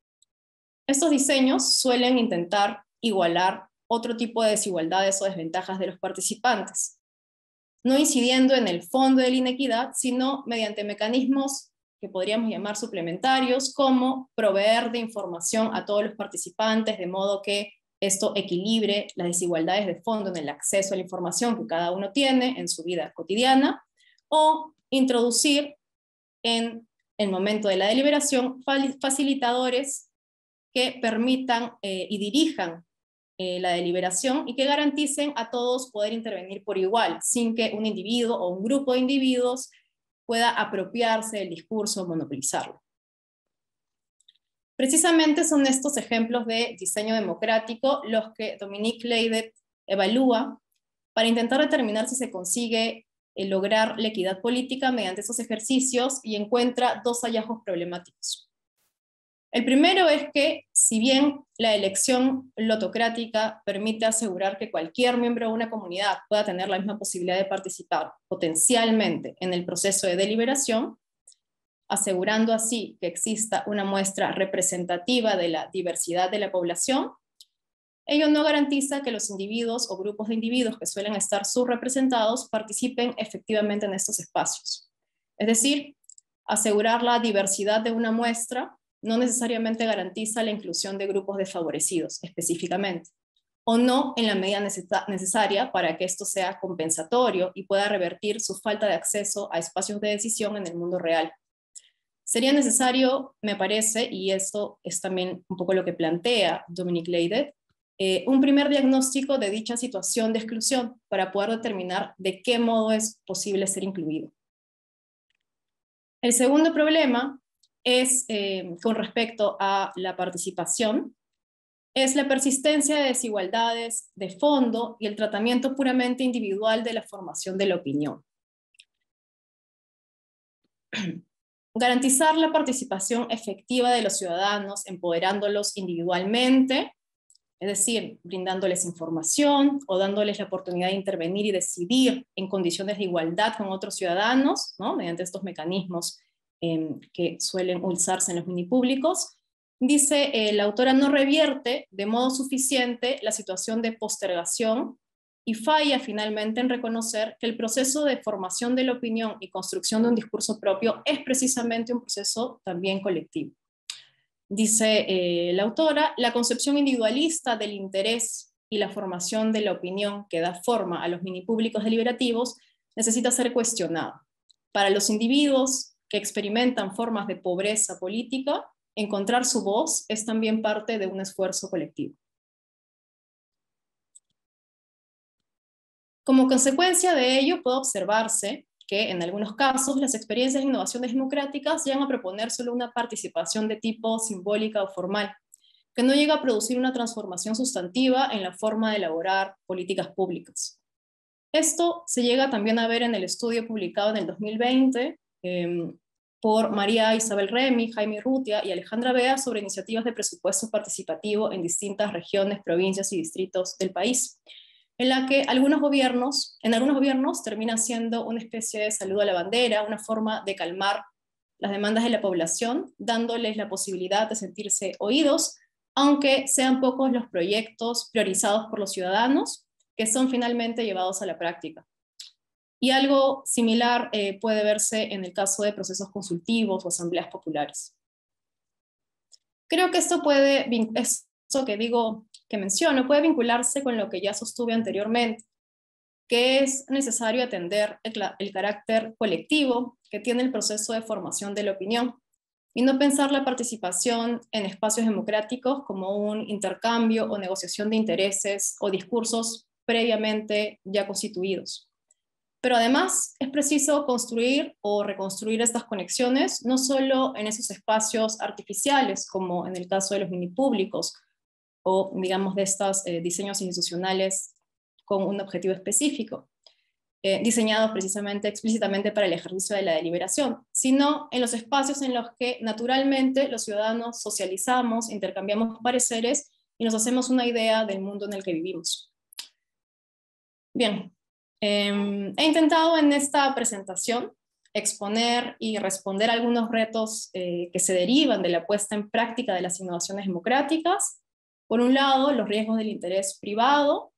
Estos diseños suelen intentar igualar otro tipo de desigualdades o desventajas de los participantes, no incidiendo en el fondo de la inequidad, sino mediante mecanismos que podríamos llamar suplementarios, como proveer de información a todos los participantes, de modo que esto equilibre las desigualdades de fondo en el acceso a la información que cada uno tiene en su vida cotidiana, o introducir en el momento de la deliberación facilitadores que permitan y dirijan la deliberación y que garanticen a todos poder intervenir por igual, sin que un individuo o un grupo de individuos pueda apropiarse del discurso o monopolizarlo. Precisamente son estos ejemplos de diseño democrático los que Dominique Leidet evalúa para intentar determinar si se consigue lograr la equidad política mediante esos ejercicios, y encuentra dos hallazgos problemáticos. El primero es que, si bien la elección lotocrática permite asegurar que cualquier miembro de una comunidad pueda tener la misma posibilidad de participar potencialmente en el proceso de deliberación, asegurando así que exista una muestra representativa de la diversidad de la población, ello no garantiza que los individuos o grupos de individuos que suelen estar subrepresentados participen efectivamente en estos espacios. Es decir, asegurar la diversidad de una muestra no necesariamente garantiza la inclusión de grupos desfavorecidos específicamente, o no en la medida necesaria para que esto sea compensatorio y pueda revertir su falta de acceso a espacios de decisión en el mundo real. Sería necesario, me parece, y esto es también un poco lo que plantea Dominique Leidet, un primer diagnóstico de dicha situación de exclusión para poder determinar de qué modo es posible ser incluido. El segundo problema es, con respecto a la participación, es la persistencia de desigualdades de fondo y el tratamiento puramente individual de la formación de la opinión. Garantizar la participación efectiva de los ciudadanos, empoderándolos individualmente, es decir, brindándoles información o dándoles la oportunidad de intervenir y decidir en condiciones de igualdad con otros ciudadanos, ¿no?, mediante estos mecanismos que suelen usarse en los minipúblicos. Dice, la autora no revierte de modo suficiente la situación de postergación y falla finalmente en reconocer que el proceso de formación de la opinión y construcción de un discurso propio es precisamente un proceso también colectivo. Dice la autora, la concepción individualista del interés y la formación de la opinión que da forma a los minipúblicos deliberativos necesita ser cuestionada. Para los individuos que experimentan formas de pobreza política, encontrar su voz es también parte de un esfuerzo colectivo. Como consecuencia de ello, puede observarse que en algunos casos las experiencias de innovaciones democráticas llegan a proponer solo una participación de tipo simbólica o formal, que no llega a producir una transformación sustantiva en la forma de elaborar políticas públicas. Esto se llega también a ver en el estudio publicado en el 2020 por María Isabel Remy, Jaime Urrutia y Alejandra Bea sobre iniciativas de presupuesto participativo en distintas regiones, provincias y distritos del país, en la que en algunos gobiernos termina siendo una especie de saludo a la bandera, una forma de calmar las demandas de la población, dándoles la posibilidad de sentirse oídos, aunque sean pocos los proyectos priorizados por los ciudadanos que son finalmente llevados a la práctica. Y algo similar puede verse en el caso de procesos consultivos o asambleas populares. Creo que esto que menciono puede vincularse con lo que ya sostuve anteriormente, que es necesario atender el carácter colectivo que tiene el proceso de formación de la opinión, y no pensar la participación en espacios democráticos como un intercambio o negociación de intereses o discursos previamente ya constituidos. Pero además es preciso construir o reconstruir estas conexiones, no solo en esos espacios artificiales, como en el caso de los minipúblicos, o digamos de estos diseños institucionales con un objetivo específico, diseñados precisamente, explícitamente para el ejercicio de la deliberación, sino en los espacios en los que naturalmente los ciudadanos socializamos, intercambiamos pareceres y nos hacemos una idea del mundo en el que vivimos. Bien. He intentado en esta presentación exponer y responder algunos retos que se derivan de la puesta en práctica de las innovaciones democráticas. Por un lado, los riesgos del interés privado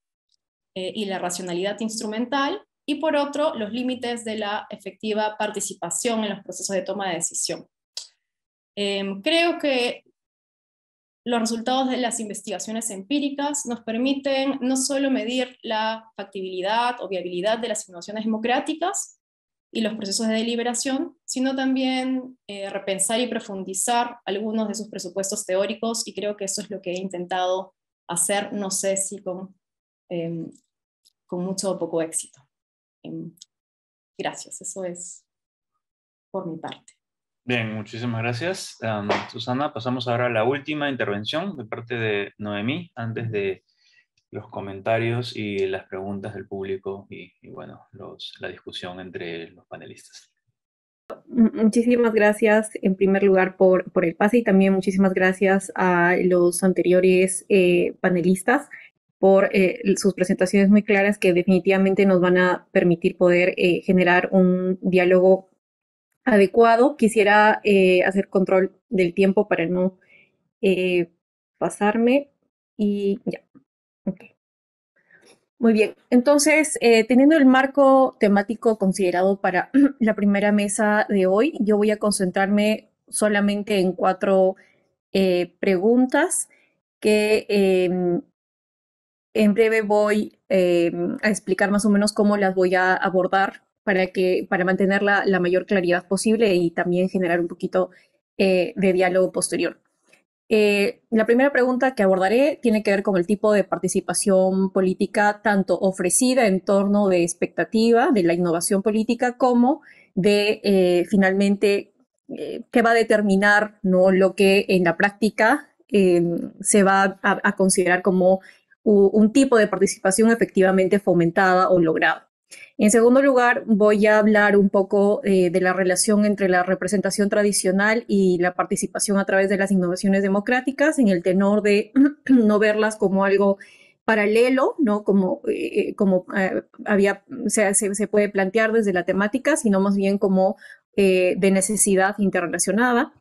y la racionalidad instrumental, y por otro, los límites de la efectiva participación en los procesos de toma de decisión. Creo que los resultados de las investigaciones empíricas nos permiten no solo medir la factibilidad o viabilidad de las innovaciones democráticas y los procesos de deliberación, sino también repensar y profundizar algunos de sus presupuestos teóricos, y creo que eso es lo que he intentado hacer, no sé si con mucho o poco éxito. Gracias, eso es por mi parte. Bien, muchísimas gracias. Susana, pasamos ahora a la última intervención de parte de Noemí, antes de los comentarios y las preguntas del público y bueno, la discusión entre los panelistas. Muchísimas gracias en primer lugar por el pase, y también muchísimas gracias a los anteriores panelistas por sus presentaciones muy claras, que definitivamente nos van a permitir poder generar un diálogo adecuado. Quisiera hacer control del tiempo para no pasarme, y ya. Okay. Muy bien, entonces, teniendo el marco temático considerado para la primera mesa de hoy, yo voy a concentrarme solamente en 4 preguntas que en breve voy a explicar más o menos cómo las voy a abordar para mantener la mayor claridad posible y también generar un poquito de diálogo posterior. La primera pregunta que abordaré tiene que ver con el tipo de participación política, tanto ofrecida en torno de expectativa de la innovación política, como de finalmente qué va a determinar, ¿no?, lo que en la práctica se va a considerar como un tipo de participación efectivamente fomentada o lograda. En segundo lugar, voy a hablar un poco de la relación entre la representación tradicional y la participación a través de las innovaciones democráticas, en el tenor de no verlas como algo paralelo, ¿no?, como se puede plantear desde la temática, sino más bien como de necesidad interrelacionada.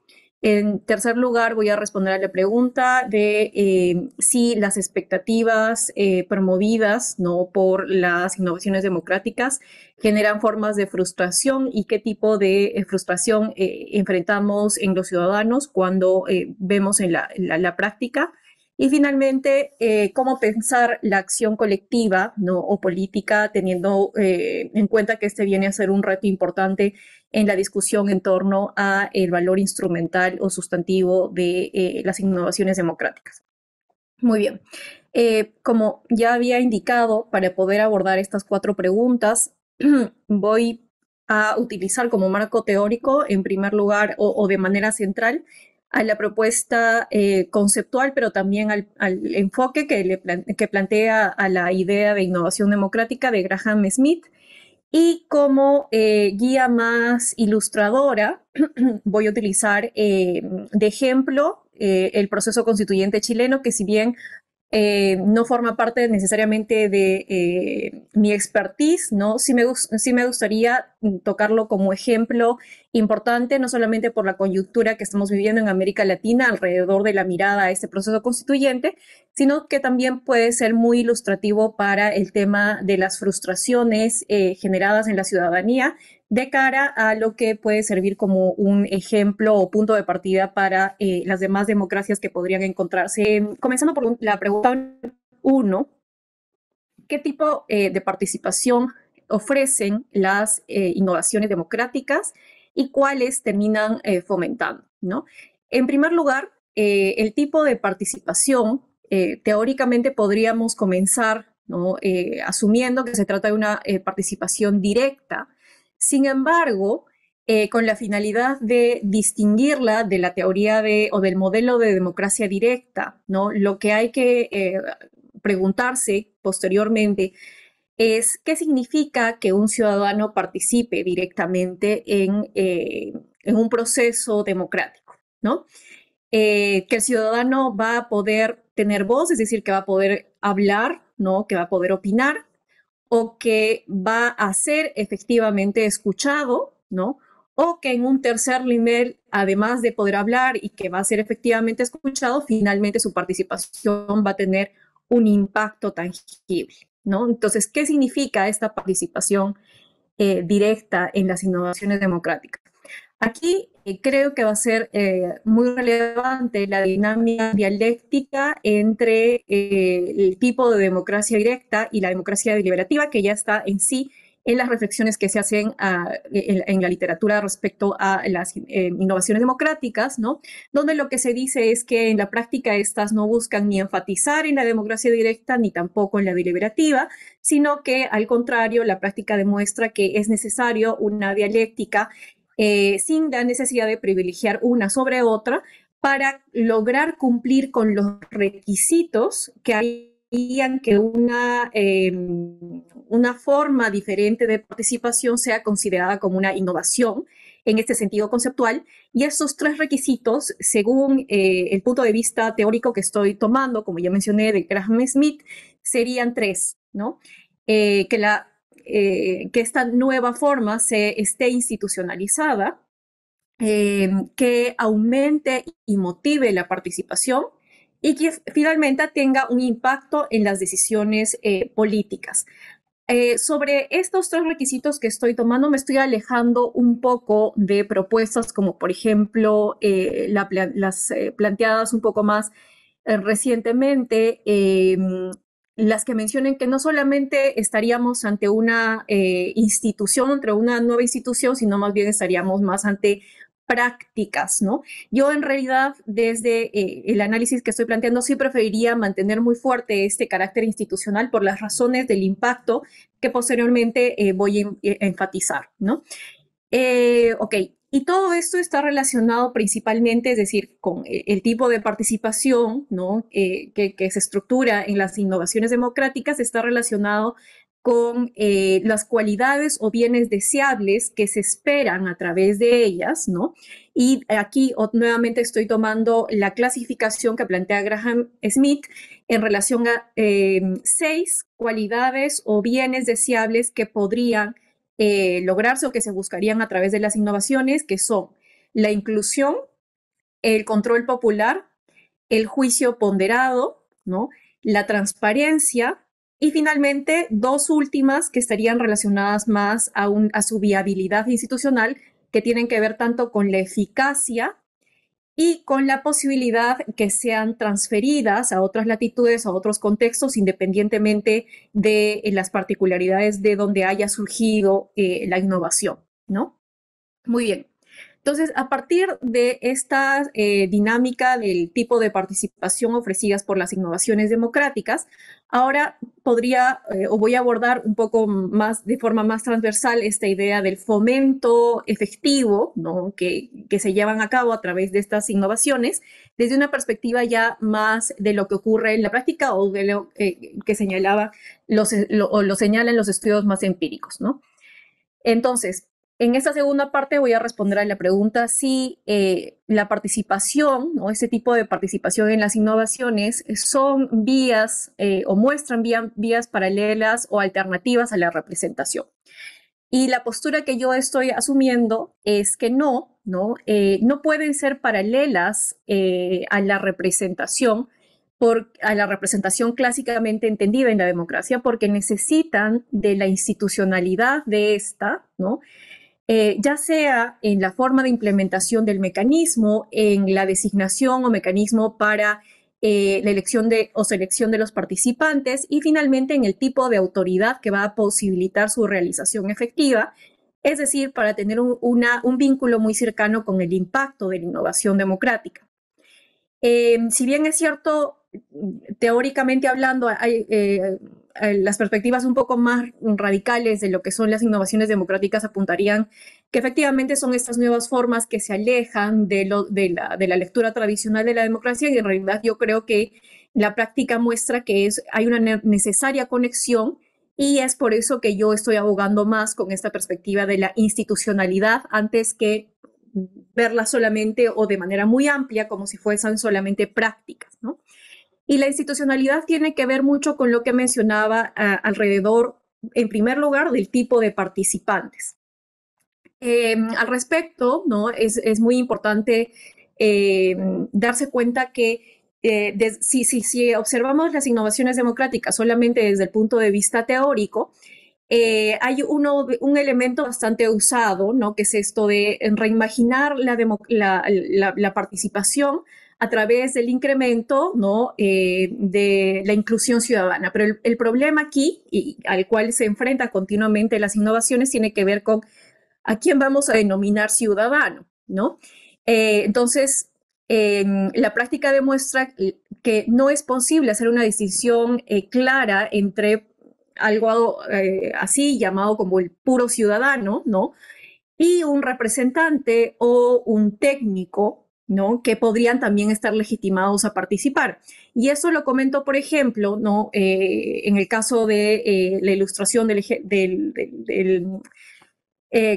En tercer lugar, voy a responder a la pregunta de si las expectativas promovidas, ¿no?, por las innovaciones democráticas generan formas de frustración, y qué tipo de frustración enfrentamos en los ciudadanos cuando vemos en la práctica. Y finalmente, cómo pensar la acción colectiva, ¿no?, o política, teniendo en cuenta que este viene a ser un reto importante en la discusión en torno a el valor instrumental o sustantivo de las innovaciones democráticas. Muy bien. Como ya había indicado, para poder abordar estas 4 preguntas, voy a utilizar como marco teórico, en primer lugar, o de manera central, a la propuesta conceptual, pero también al enfoque que plantea a la idea de innovación democrática de Graham Smith. Y como guía más ilustradora, voy a utilizar de ejemplo el proceso constituyente chileno, que si bien no forma parte necesariamente de mi expertise, ¿no? Sí me gustaría tocarlo como ejemplo importante, no solamente por la coyuntura que estamos viviendo en América Latina alrededor de la mirada a este proceso constituyente, sino que también puede ser muy ilustrativo para el tema de las frustraciones generadas en la ciudadanía de cara a lo que puede servir como un ejemplo o punto de partida para las demás democracias que podrían encontrarse. Comenzando por la pregunta 1, ¿qué tipo de participación ofrecen las innovaciones democráticas y cuáles terminan fomentando, ¿no? En primer lugar, el tipo de participación, teóricamente podríamos comenzar, ¿no? Asumiendo que se trata de una participación directa. Sin embargo, con la finalidad de distinguirla de la teoría o del modelo de democracia directa, ¿no? Lo que hay que preguntarse posteriormente es qué significa que un ciudadano participe directamente en un proceso democrático, ¿no? Que el ciudadano va a poder tener voz, es decir, que va a poder hablar, ¿no? Que va a poder opinar, o que va a ser efectivamente escuchado, ¿no? O que en un tercer nivel, además de poder hablar y que va a ser efectivamente escuchado, finalmente su participación va a tener un impacto tangible, ¿no? Entonces, ¿qué significa esta participación directa en las innovaciones democráticas? Aquí creo que va a ser muy relevante la dinámica dialéctica entre el tipo de democracia directa y la democracia deliberativa, que ya está en sí en las reflexiones que se hacen en la literatura respecto a las innovaciones democráticas, ¿no? Donde lo que se dice es que en la práctica estas no buscan ni enfatizar en la democracia directa ni tampoco en la deliberativa, sino que al contrario, la práctica demuestra que es necesario una dialéctica sin la necesidad de privilegiar una sobre otra para lograr cumplir con los requisitos que harían que una forma diferente de participación sea considerada como una innovación en este sentido conceptual. Y estos tres requisitos, según el punto de vista teórico que estoy tomando, como ya mencioné, de Graham Smith, serían tres, ¿no? Que esta nueva forma se esté institucionalizada, que aumente y motive la participación y que finalmente tenga un impacto en las decisiones políticas. Sobre estos tres requisitos que estoy tomando, me estoy alejando un poco de propuestas como, por ejemplo, las planteadas un poco más recientemente, las que mencionen que no solamente estaríamos ante una institución, entre una nueva institución, sino más bien estaríamos más ante prácticas, ¿no? Yo en realidad desde el análisis que estoy planteando sí preferiría mantener muy fuerte este carácter institucional por las razones del impacto que posteriormente voy a enfatizar, ¿no? Ok, y todo esto está relacionado principalmente, es decir, con el tipo de participación, ¿no? Que se estructura en las innovaciones democráticas, está relacionado con las cualidades o bienes deseables que se esperan a través de ellas, ¿no? Y aquí nuevamente estoy tomando la clasificación que plantea Graham Smith en relación a 6 cualidades o bienes deseables que podrían lograrse o que se buscarían a través de las innovaciones, que son la inclusión, el control popular, el juicio ponderado, ¿no? La transparencia y finalmente dos últimas que estarían relacionadas más a su viabilidad institucional, que tienen que ver tanto con la eficacia y con la posibilidad que sean transferidas a otras latitudes, a otros contextos, independientemente de las particularidades de donde haya surgido la innovación, ¿no? Muy bien. Entonces, a partir de esta dinámica del tipo de participación ofrecidas por las innovaciones democráticas, ahora podría o voy a abordar un poco más, de forma más transversal, esta idea del fomento efectivo, ¿no? que se llevan a cabo a través de estas innovaciones, desde una perspectiva ya más de lo que ocurre en la práctica o de lo que señalaba lo señalan los estudios más empíricos, ¿no? Entonces, En esta segunda parte voy a responder a la pregunta si la participación, ¿no? Ese tipo de participación en las innovaciones son vías o muestran vías paralelas o alternativas a la representación. Y la postura que yo estoy asumiendo es que no pueden ser paralelas a la representación, a la representación clásicamente entendida en la democracia, porque necesitan de la institucionalidad de esta, ¿no? Ya sea en la forma de implementación del mecanismo, en la designación o mecanismo para la elección o selección de los participantes y finalmente en el tipo de autoridad que va a posibilitar su realización efectiva, es decir, para tener un vínculo muy cercano con el impacto de la innovación democrática. Si bien es cierto, teóricamente hablando, hay las perspectivas un poco más radicales de lo que son las innovaciones democráticas apuntarían que efectivamente son estas nuevas formas que se alejan de la lectura tradicional de la democracia, y en realidad yo creo que la práctica muestra que hay una necesaria conexión, y es por eso que yo estoy abogando más con esta perspectiva de la institucionalidad antes que verla solamente o de manera muy amplia como si fuesen solamente prácticas, ¿no? Y la institucionalidad tiene que ver mucho con lo que mencionaba alrededor, en primer lugar, del tipo de participantes. Al respecto, ¿no? Es muy importante darse cuenta que si observamos las innovaciones democráticas solamente desde el punto de vista teórico, hay un elemento bastante usado, ¿no? Que es esto de reimaginar la participación a través del incremento, ¿no? De la inclusión ciudadana. Pero el problema aquí, y al cual se enfrentan continuamente las innovaciones, tiene que ver con a quién vamos a denominar ciudadano, ¿no? Entonces, la práctica demuestra que no es posible hacer una distinción clara entre algo así llamado como el puro ciudadano, ¿no? Y un representante o un técnico, ¿no? Que podrían también estar legitimados a participar. Y eso lo comento, por ejemplo, ¿no? En el caso de la ilustración del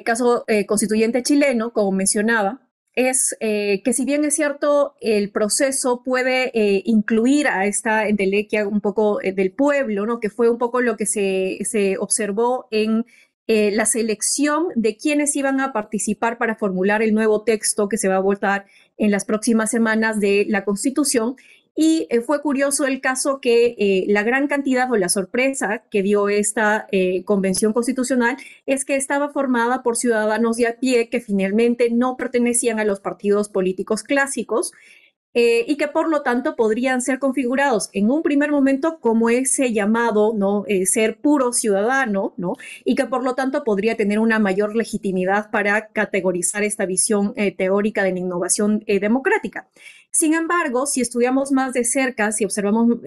caso constituyente chileno, como mencionaba, es que si bien es cierto, el proceso puede incluir a esta entelequia un poco del pueblo, ¿no? Que fue un poco lo que se observó en la selección de quienes iban a participar para formular el nuevo texto que se va a votar en las próximas semanas de la Constitución. Y fue curioso el caso que la gran cantidad o la sorpresa que dio esta convención constitucional es que estaba formada por ciudadanos de a pie que finalmente no pertenecían a los partidos políticos clásicos y que por lo tanto podrían ser configurados en un primer momento como ese llamado, ¿no? Ser puro ciudadano, ¿no? Y que por lo tanto podría tener una mayor legitimidad para categorizar esta visión teórica de la innovación democrática. Sin embargo, si estudiamos más de cerca, si observamos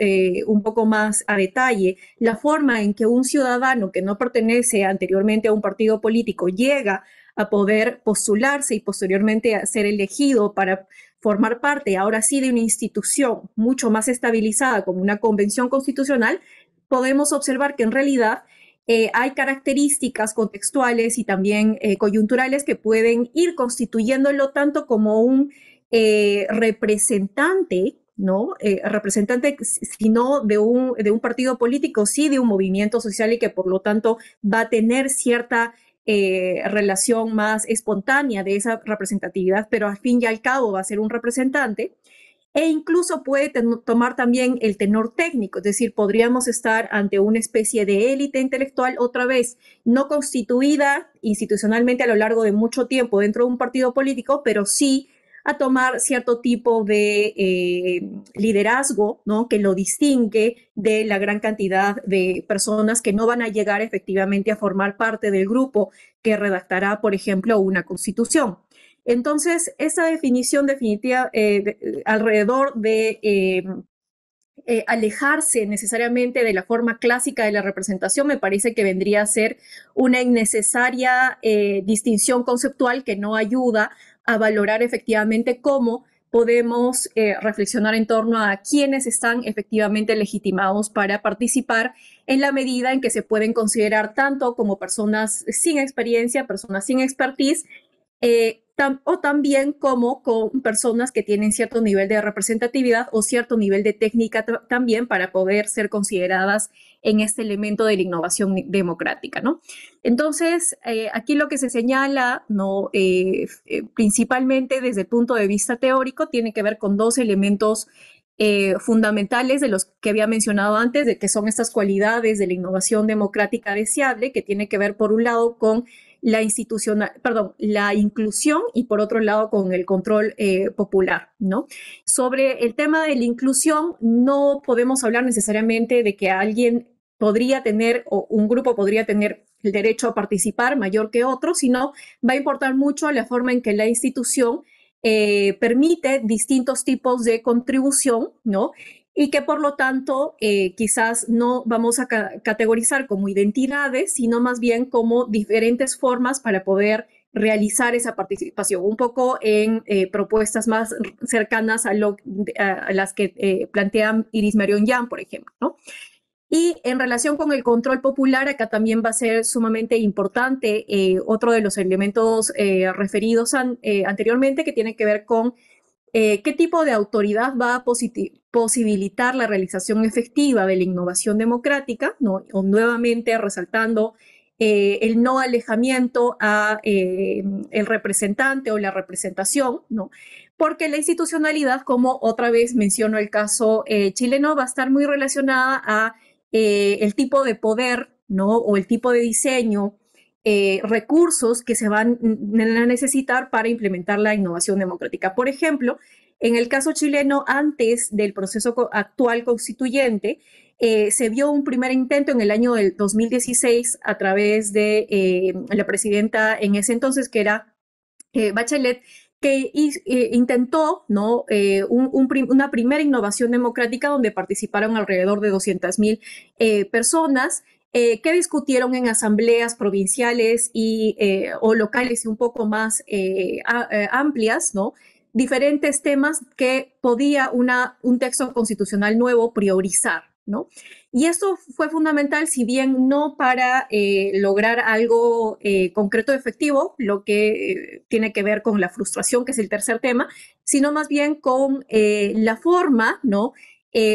un poco más a detalle la forma en que un ciudadano que no pertenece anteriormente a un partido político llega a poder postularse y posteriormente a ser elegido para formar parte ahora sí de una institución mucho más estabilizada como una convención constitucional, podemos observar que en realidad hay características contextuales y también coyunturales que pueden ir constituyéndolo tanto como un representante, ¿no? Representante, si no de un partido político, sí de un movimiento social y que por lo tanto va a tener cierta relación más espontánea de esa representatividad, pero al fin y al cabo va a ser un representante. E incluso puede tomar también el tenor técnico, es decir, podríamos estar ante una especie de élite intelectual, otra vez, no constituida institucionalmente a lo largo de mucho tiempo dentro de un partido político, pero sí a tomar cierto tipo de liderazgo, ¿no? Que lo distingue de la gran cantidad de personas que no van a llegar efectivamente a formar parte del grupo que redactará, por ejemplo, una constitución. Entonces, esa definición definitiva alrededor de alejarse necesariamente de la forma clásica de la representación me parece que vendría a ser una innecesaria distinción conceptual que no ayuda a valorar efectivamente cómo podemos reflexionar en torno a quiénes están efectivamente legitimados para participar, en la medida en que se pueden considerar tanto como personas sin experiencia, personas sin expertise, o también como con personas que tienen cierto nivel de representatividad o cierto nivel de técnica también para poder ser consideradas en este elemento de la innovación democrática, ¿no? Entonces, aquí lo que se señala, ¿no? Principalmente desde el punto de vista teórico, tiene que ver con dos elementos fundamentales de los que había mencionado antes, de que son estas cualidades de la innovación democrática deseable, que tiene que ver por un lado con la inclusión y por otro lado con el control popular, ¿no? Sobre el tema de la inclusión, no podemos hablar necesariamente de que alguien podría tener o un grupo podría tener el derecho a participar mayor que otro, sino va a importar mucho la forma en que la institución permite distintos tipos de contribución, ¿no? Y que por lo tanto quizás no vamos a categorizar como identidades, sino más bien como diferentes formas para poder realizar esa participación, un poco en propuestas más cercanas a las que plantea Iris Marion-Young, por ejemplo, ¿no? Y en relación con el control popular, acá también va a ser sumamente importante otro de los elementos referidos anteriormente, que tiene que ver con qué tipo de autoridad va a posibilitar la realización efectiva de la innovación democrática, ¿no? O nuevamente resaltando el no alejamiento a el representante o la representación, ¿no? Porque la institucionalidad, como otra vez menciono el caso chileno, va a estar muy relacionada a el tipo de poder, ¿no? O el tipo de diseño, recursos que se van a necesitar para implementar la innovación democrática. Por ejemplo, en el caso chileno, antes del proceso actual constituyente, se vio un primer intento en el año del 2016 a través de la presidenta en ese entonces, que era Bachelet, que intentó, ¿no? Una primera innovación democrática donde participaron alrededor de 200.000 personas que discutieron en asambleas provinciales o locales y un poco más amplias, ¿no? Diferentes temas que podía un texto constitucional nuevo priorizar, ¿no? Y esto fue fundamental, si bien no para lograr algo concreto efectivo, lo que tiene que ver con la frustración, que es el tercer tema, sino más bien con la forma, ¿no?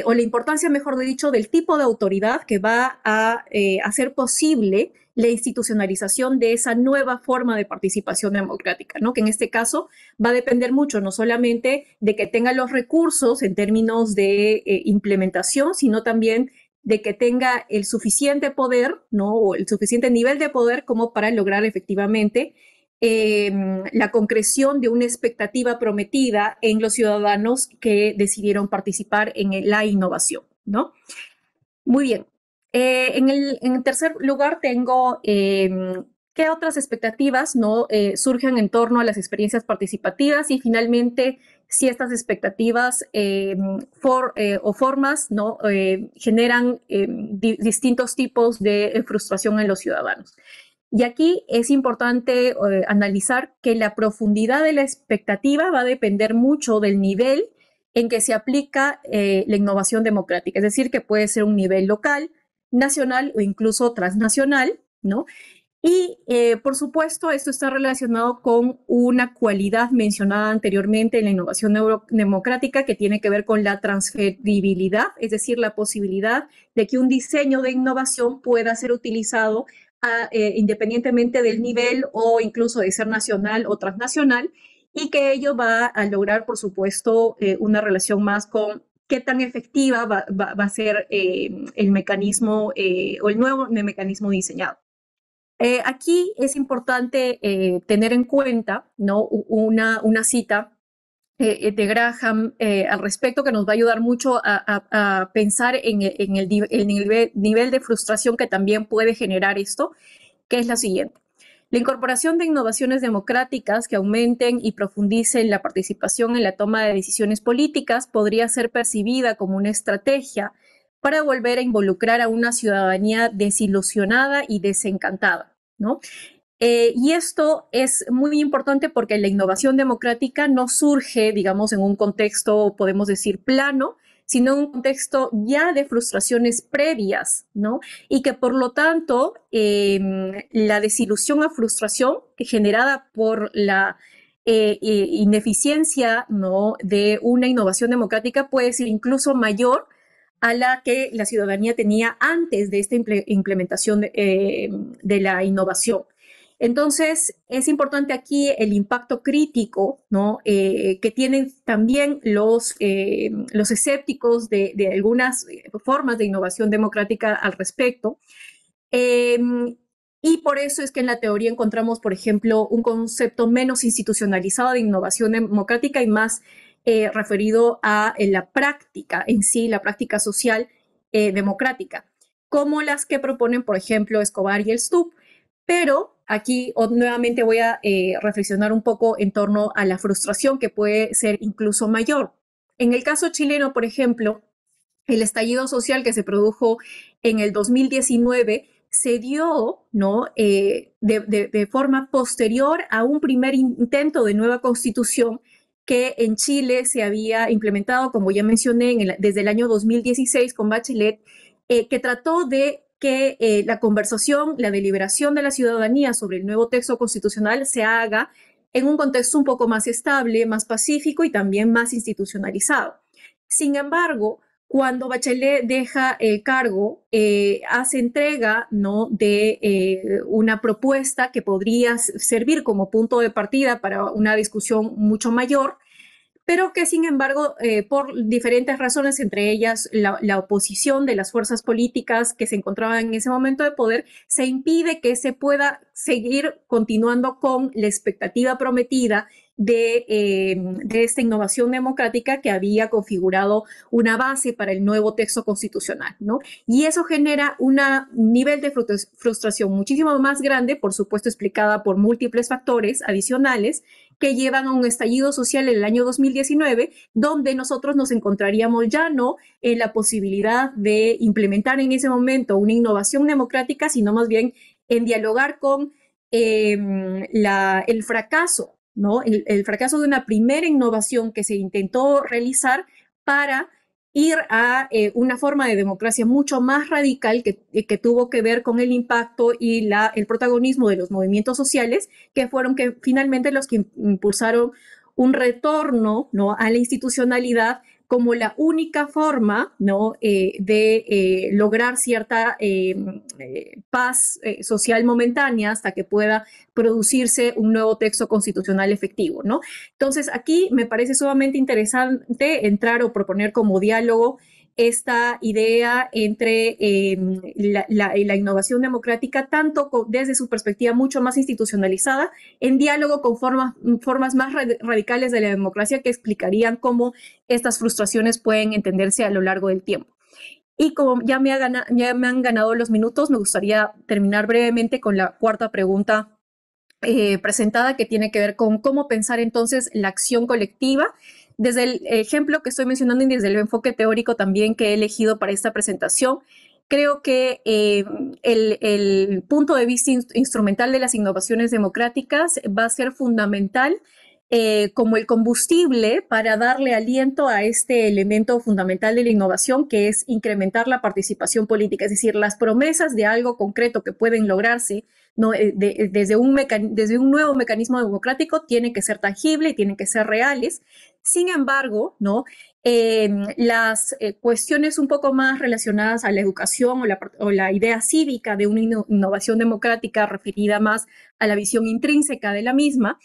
O la importancia, mejor dicho, del tipo de autoridad que va a hacer posible la institucionalización de esa nueva forma de participación democrática, ¿no? Que en este caso va a depender mucho no solamente de que tenga los recursos en términos de implementación, sino también de que tenga el suficiente poder, ¿no? O el suficiente nivel de poder como para lograr efectivamente la concreción de una expectativa prometida en los ciudadanos que decidieron participar en la innovación, ¿no? Muy bien. En el tercer lugar tengo qué otras expectativas, ¿no? Surgen en torno a las experiencias participativas y finalmente si estas expectativas o formas, ¿no? Generan distintos tipos de frustración en los ciudadanos. Y aquí es importante analizar que la profundidad de la expectativa va a depender mucho del nivel en que se aplica la innovación democrática, es decir, que puede ser un nivel local, nacional o incluso transnacional, ¿no? Y, por supuesto, esto está relacionado con una cualidad mencionada anteriormente en la innovación democrática que tiene que ver con la transferibilidad, es decir, la posibilidad de que un diseño de innovación pueda ser utilizado independientemente del nivel o incluso de ser nacional o transnacional, y que ello va a lograr, por supuesto, una relación más con qué tan efectiva va a ser el mecanismo o el nuevo mecanismo diseñado. Aquí es importante tener en cuenta, ¿no? una cita de Graham al respecto, que nos va a ayudar mucho a pensar en el nivel de frustración que también puede generar esto, que es la siguiente. La incorporación de innovaciones democráticas que aumenten y profundicen la participación en la toma de decisiones políticas podría ser percibida como una estrategia para volver a involucrar a una ciudadanía desilusionada y desencantada, ¿no? Y esto es muy importante porque la innovación democrática no surge, digamos, en un contexto, podemos decir, plano, sino en un contexto ya de frustraciones previas, ¿no? Y que por lo tanto la desilusión o frustración generada por la ineficiencia, ¿no?, de una innovación democrática puede ser incluso mayor a la que la ciudadanía tenía antes de esta implementación de la innovación. Entonces, es importante aquí el impacto crítico, ¿no?, que tienen también los escépticos de algunas formas de innovación democrática al respecto. Y por eso es que en la teoría encontramos, por ejemplo, un concepto menos institucionalizado de innovación democrática y más referido a la práctica en sí, la práctica social democrática, como las que proponen, por ejemplo, Escobar y el STUP. Pero aquí nuevamente voy a reflexionar un poco en torno a la frustración que puede ser incluso mayor. En el caso chileno, por ejemplo, el estallido social que se produjo en el 2019 se dio, ¿no?, de forma posterior a un primer intento de nueva constitución que en Chile se había implementado, como ya mencioné, desde el año 2016 con Bachelet, que trató de que la conversación, la deliberación de la ciudadanía sobre el nuevo texto constitucional se haga en un contexto un poco más estable, más pacífico y también más institucionalizado. Sin embargo, cuando Bachelet deja el cargo, hace entrega, ¿no?, de una propuesta que podría servir como punto de partida para una discusión mucho mayor, pero que sin embargo, por diferentes razones, entre ellas la oposición de las fuerzas políticas que se encontraban en ese momento de poder, se impide que se pueda seguir continuando con la expectativa prometida de esta innovación democrática que había configurado una base para el nuevo texto constitucional, ¿no? Y eso genera un nivel de frustración muchísimo más grande, por supuesto explicada por múltiples factores adicionales, que llevan a un estallido social en el año 2019, donde nosotros nos encontraríamos ya no en la posibilidad de implementar en ese momento una innovación democrática, sino más bien en dialogar con el fracaso, ¿no?, el fracaso de una primera innovación que se intentó realizar para ir a una forma de democracia mucho más radical que tuvo que ver con el impacto y el protagonismo de los movimientos sociales, que fueron finalmente los que impulsaron un retorno, ¿no?, a la institucionalidad como la única forma, ¿no?, de lograr cierta paz social momentánea hasta que pueda producirse un nuevo texto constitucional efectivo, ¿no? Entonces, aquí me parece sumamente interesante entrar o proponer como diálogo esta idea entre la innovación democrática, tanto desde su perspectiva mucho más institucionalizada, en diálogo con formas más radicales de la democracia que explicarían cómo estas frustraciones pueden entenderse a lo largo del tiempo. Y como ya me han ganado los minutos, me gustaría terminar brevemente con la cuarta pregunta presentada, que tiene que ver con cómo pensar entonces la acción colectiva, desde el ejemplo que estoy mencionando y desde el enfoque teórico también que he elegido para esta presentación. Creo que el punto de vista instrumental de las innovaciones democráticas va a ser fundamental como el combustible para darle aliento a este elemento fundamental de la innovación, que es incrementar la participación política, es decir, las promesas de algo concreto que pueden lograrse, ¿no?, desde un nuevo mecanismo democrático tienen que ser tangibles y tienen que ser reales. Sin embargo, ¿no?, las cuestiones un poco más relacionadas a la educación o la idea cívica de una innovación democrática referida más a la visión intrínseca de la misma,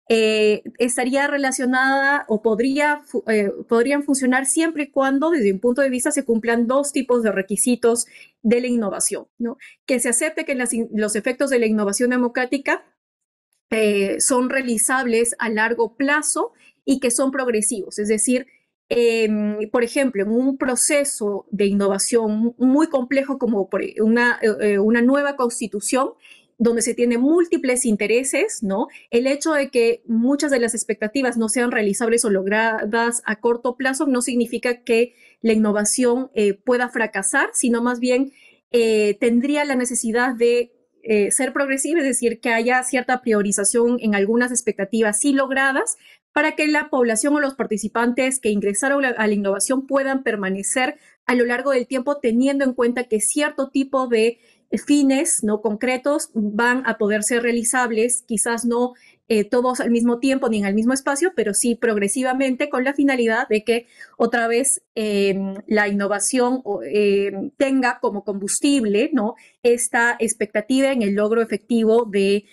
estaría relacionada o podrían funcionar siempre y cuando, desde un punto de vista, se cumplan dos tipos de requisitos de la innovación, ¿no? Que se acepte que los efectos de la innovación democrática son realizables a largo plazo y que son progresivos, es decir, por ejemplo, en un proceso de innovación muy complejo como una nueva constitución, donde se tienen múltiples intereses, ¿no? El hecho de que muchas de las expectativas no sean realizables o logradas a corto plazo no significa que la innovación pueda fracasar, sino más bien tendría la necesidad de ser progresiva, es decir, que haya cierta priorización en algunas expectativas sí logradas para que la población o los participantes que ingresaron a la innovación puedan permanecer a lo largo del tiempo, teniendo en cuenta que cierto tipo de fines no concretos van a poder ser realizables, quizás no todos al mismo tiempo ni en el mismo espacio, pero sí progresivamente, con la finalidad de que otra vez la innovación tenga como combustible, ¿no?, esta expectativa en el logro efectivo de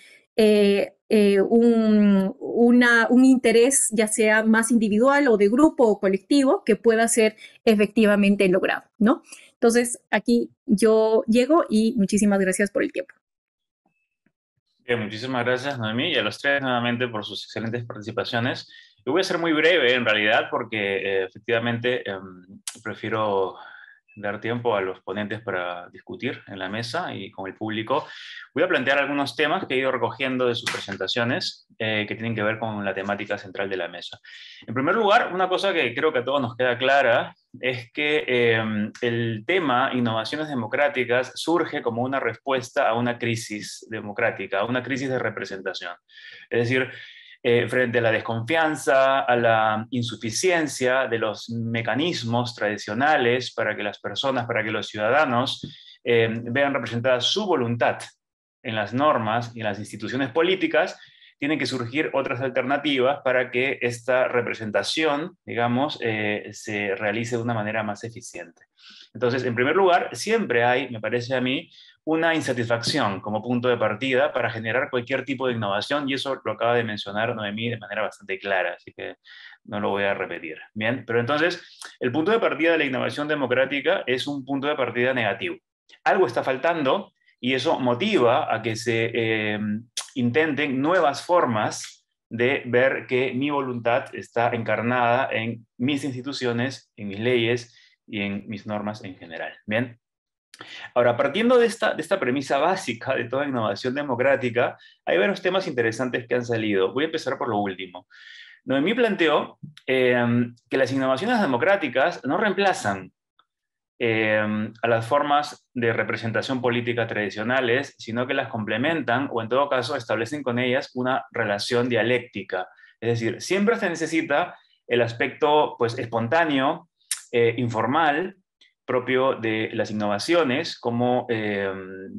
un interés, ya sea más individual o de grupo o colectivo, que pueda ser efectivamente logrado, ¿no? Entonces, aquí yo llego y muchísimas gracias por el tiempo. Bien, muchísimas gracias, Noemí, y a los tres nuevamente por sus excelentes participaciones. Yo voy a ser muy breve, en realidad, porque efectivamente prefiero dar tiempo a los ponentes para discutir en la mesa y con el público. Voy a plantear algunos temas que he ido recogiendo de sus presentaciones que tienen que ver con la temática central de la mesa. En primer lugar, una cosa que creo que a todos nos queda clara es que el tema innovaciones democráticas surge como una respuesta a una crisis democrática, a una crisis de representación. Es decir, frente a la desconfianza, a la insuficiencia de los mecanismos tradicionales para que las personas, para que los ciudadanos vean representada su voluntad en las normas y en las instituciones políticas, tienen que surgir otras alternativas para que esta representación, digamos, se realice de una manera más eficiente. Entonces, en primer lugar, siempre hay, me parece a mí, una insatisfacción como punto de partida para generar cualquier tipo de innovación, y eso lo acaba de mencionar Noemí de manera bastante clara, así que no lo voy a repetir. Bien, pero entonces, el punto de partida de la innovación democrática es un punto de partida negativo. Algo está faltando y eso motiva a que se intenten nuevas formas de ver que mi voluntad está encarnada en mis instituciones, en mis leyes y en mis normas en general. Bien. Ahora, partiendo de esta premisa básica de toda innovación democrática, hay varios temas interesantes que han salido. Voy a empezar por lo último. Noemí planteó que las innovaciones democráticas no reemplazan a las formas de representación política tradicionales, sino que las complementan o en todo caso establecen con ellas una relación dialéctica. Es decir, siempre se necesita el aspecto pues, espontáneo, informal, propio de las innovaciones, como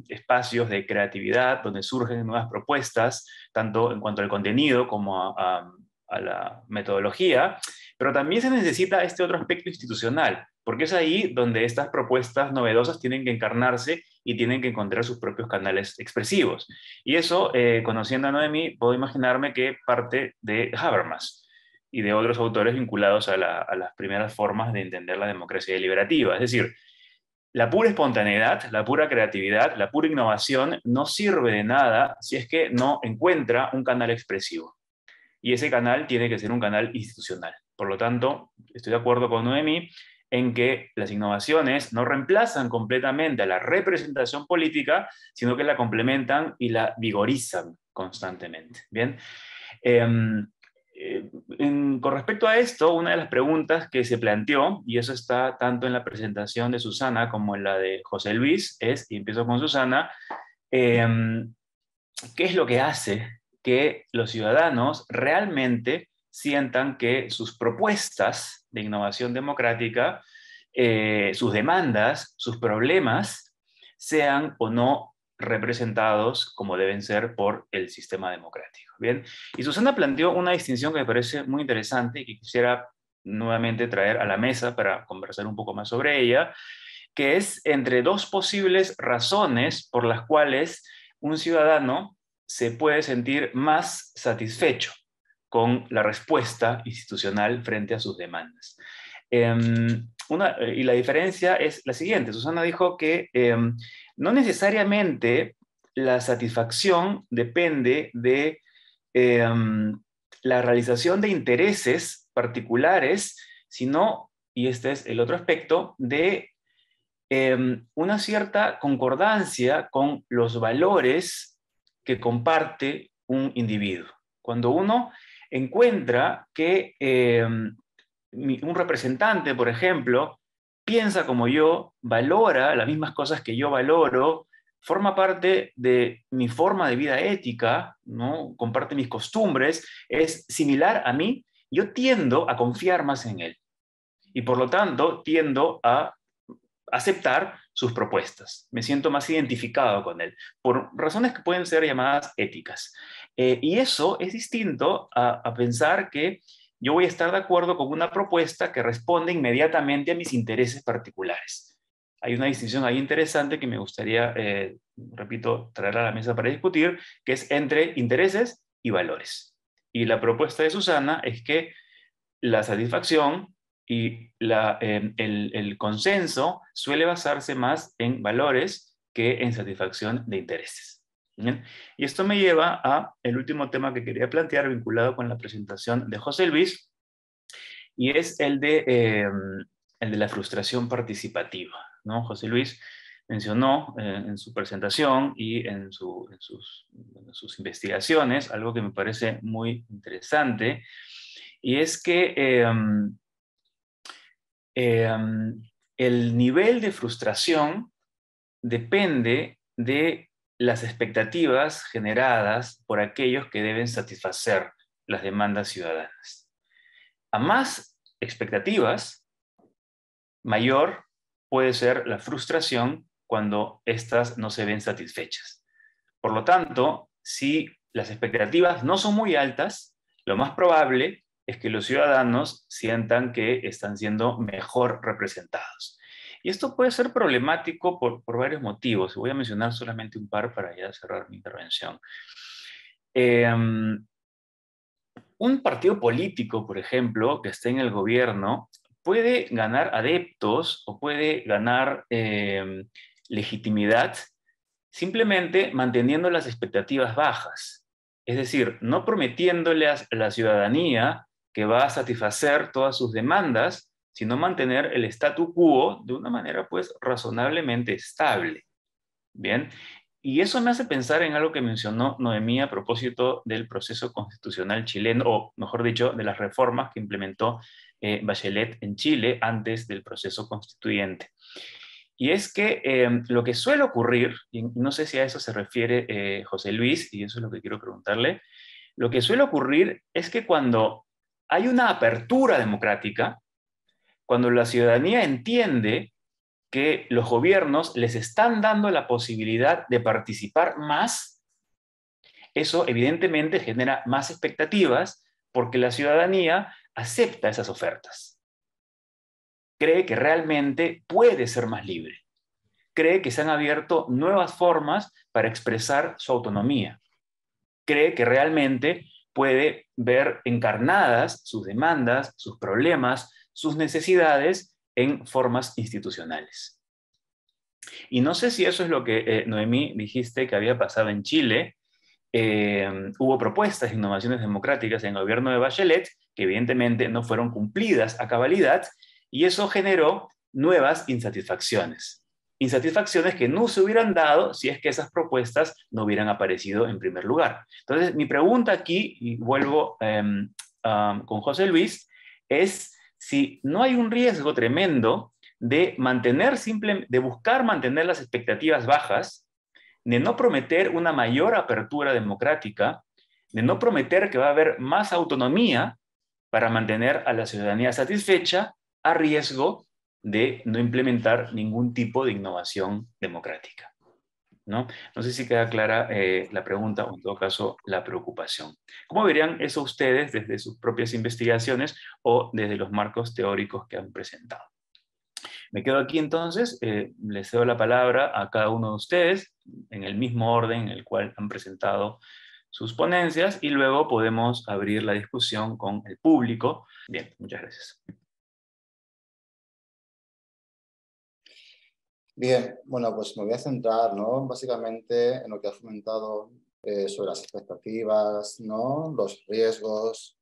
espacios de creatividad donde surgen nuevas propuestas, tanto en cuanto al contenido como a la metodología, pero también se necesita este otro aspecto institucional, porque es ahí donde estas propuestas novedosas tienen que encarnarse y tienen que encontrar sus propios canales expresivos. Y eso, conociendo a Noemí, puedo imaginarme que parte de Habermas y de otros autores vinculados a las primeras formas de entender la democracia deliberativa. Es decir, la pura espontaneidad, la pura creatividad, la pura innovación no sirve de nada si es que no encuentra un canal expresivo. Y ese canal tiene que ser un canal institucional. Por lo tanto, estoy de acuerdo con Noemí en que las innovaciones no reemplazan completamente a la representación política, sino que la complementan y la vigorizan constantemente. Bien. Con respecto a esto, una de las preguntas que se planteó, y eso está tanto en la presentación de Susana como en la de José Luis, y empiezo con Susana, ¿qué es lo que hace que los ciudadanos realmente sientan que sus propuestas de innovación democrática, sus demandas, sus problemas, sean o no representados como deben ser por el sistema democrático? Bien, y Susana planteó una distinción que me parece muy interesante y que quisiera nuevamente traer a la mesa para conversar un poco más sobre ella, que es entre dos posibles razones por las cuales un ciudadano se puede sentir más satisfecho con la respuesta institucional frente a sus demandas. Y la diferencia es la siguiente. Susana dijo que no necesariamente la satisfacción depende de la realización de intereses particulares, sino, y este es el otro aspecto, de una cierta concordancia con los valores que comparte un individuo. Cuando uno encuentra que un representante, por ejemplo, piensa como yo, valora las mismas cosas que yo valoro, forma parte de mi forma de vida ética, ¿no? Comparte mis costumbres, es similar a mí, yo tiendo a confiar más en él. Y por lo tanto, tiendo a aceptar sus propuestas. Me siento más identificado con él, por razones que pueden ser llamadas éticas. Y eso es distinto a pensar que yo voy a estar de acuerdo con una propuesta que responde inmediatamente a mis intereses particulares. Hay una distinción ahí interesante que me gustaría, repito, traer a la mesa para discutir, que es entre intereses y valores. Y la propuesta de Susana es que la satisfacción y el consenso suele basarse más en valores que en satisfacción de intereses. ¿Bien? Y esto me lleva a el último tema que quería plantear vinculado con la presentación de José Luis, y es el de la frustración participativa, ¿no? José Luis mencionó en su presentación y en sus investigaciones algo que me parece muy interesante, y es que el nivel de frustración depende de las expectativas generadas por aquellos que deben satisfacer las demandas ciudadanas. A más expectativas, mayor puede ser la frustración cuando éstas no se ven satisfechas. Por lo tanto, si las expectativas no son muy altas, lo más probable es que los ciudadanos sientan que están siendo mejor representados. Y esto puede ser problemático por varios motivos. Voy a mencionar solamente un par para ya cerrar mi intervención. Un partido político, por ejemplo, que esté en el gobierno, puede ganar adeptos o puede ganar legitimidad simplemente manteniendo las expectativas bajas. Es decir, no prometiéndole a la ciudadanía que va a satisfacer todas sus demandas, sino mantener el statu quo de una manera pues razonablemente estable. Bien, y eso me hace pensar en algo que mencionó Noemí a propósito del proceso constitucional chileno, o mejor dicho, de las reformas que implementó Bachelet en Chile antes del proceso constituyente. Y es que lo que suele ocurrir, y no sé si a eso se refiere José Luis, y eso es lo que quiero preguntarle, lo que suele ocurrir es que cuando hay una apertura democrática, cuando la ciudadanía entiende que los gobiernos les están dando la posibilidad de participar más, eso evidentemente genera más expectativas porque la ciudadanía acepta esas ofertas. Cree que realmente puede ser más libre. Cree que se han abierto nuevas formas para expresar su autonomía. Cree que realmente puede ver encarnadas sus demandas, sus problemas, sus necesidades en formas institucionales. Y no sé si eso es lo que, Noemí, dijiste que había pasado en Chile. Hubo propuestas de innovaciones democráticas en el gobierno de Bachelet que evidentemente no fueron cumplidas a cabalidad, y eso generó nuevas insatisfacciones. Insatisfacciones que no se hubieran dado si es que esas propuestas no hubieran aparecido en primer lugar. Entonces, mi pregunta aquí, y vuelvo con José Luis, es si no hay un riesgo tremendo de buscar mantener las expectativas bajas, de no prometer una mayor apertura democrática, de no prometer que va a haber más autonomía para mantener a la ciudadanía satisfecha, a riesgo de no implementar ningún tipo de innovación democrática. ¿No? No sé si queda clara la pregunta o en todo caso la preocupación. ¿Cómo verían eso ustedes desde sus propias investigaciones o desde los marcos teóricos que han presentado? Me quedo aquí entonces, les cedo la palabra a cada uno de ustedes en el mismo orden en el cual han presentado sus ponencias y luego podemos abrir la discusión con el público. Bien, muchas gracias. Bien, bueno, pues me voy a centrar, ¿no? Básicamente en lo que has comentado sobre las expectativas, ¿no? Los riesgos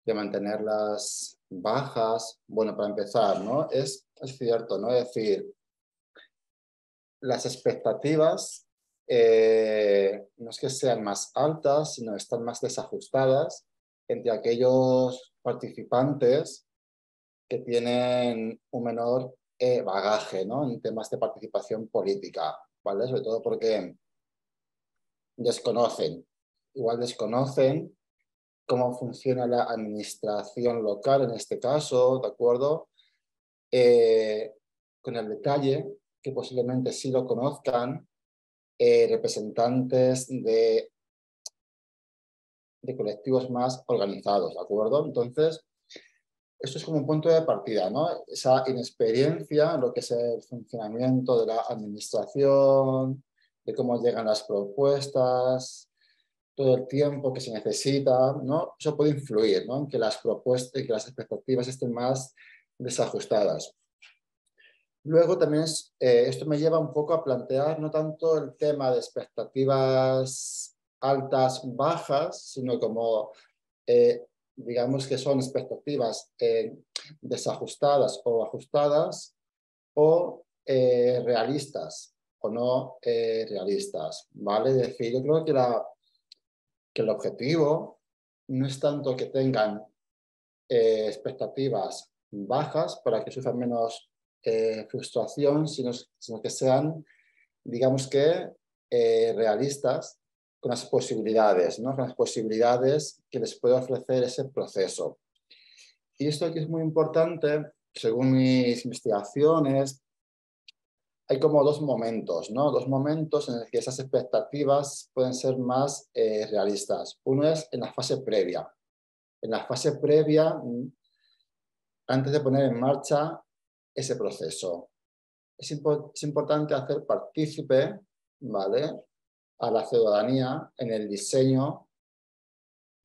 de mantenerlas bajas. Bueno, para empezar, ¿no? Es cierto, ¿no? Es decir, las expectativas no es que sean más altas, sino están más desajustadas entre aquellos participantes que tienen un menor bagaje, ¿no? En temas de participación política. ¿vale? Sobre todo porque desconocen cómo funciona la administración local en este caso, ¿de acuerdo? Con el detalle que posiblemente sí lo conozcan representantes de colectivos más organizados, ¿de acuerdo? Entonces, esto es como un punto de partida, ¿no? Esa inexperiencia en lo que es el funcionamiento de la administración, de cómo llegan las propuestas, todo el tiempo que se necesita, ¿no? Eso puede influir, ¿no? En que las propuestas y que las expectativas estén más desajustadas. Luego también esto me lleva un poco a plantear no tanto el tema de expectativas altas, bajas, sino como, digamos que son expectativas desajustadas o ajustadas o realistas o no realistas, ¿vale? Es decir, yo creo que el objetivo no es tanto que tengan expectativas bajas para que sufran menos frustración, sino que sean, digamos que, realistas con las posibilidades, ¿no? Con las posibilidades que les puede ofrecer ese proceso. Y esto aquí es muy importante, según mis investigaciones, hay como dos momentos, ¿no? Dos momentos en los que esas expectativas pueden ser más realistas. Uno es en la fase previa. En la fase previa, antes de poner en marcha ese proceso. Es importante hacer partícipe, ¿vale?, a la ciudadanía en el diseño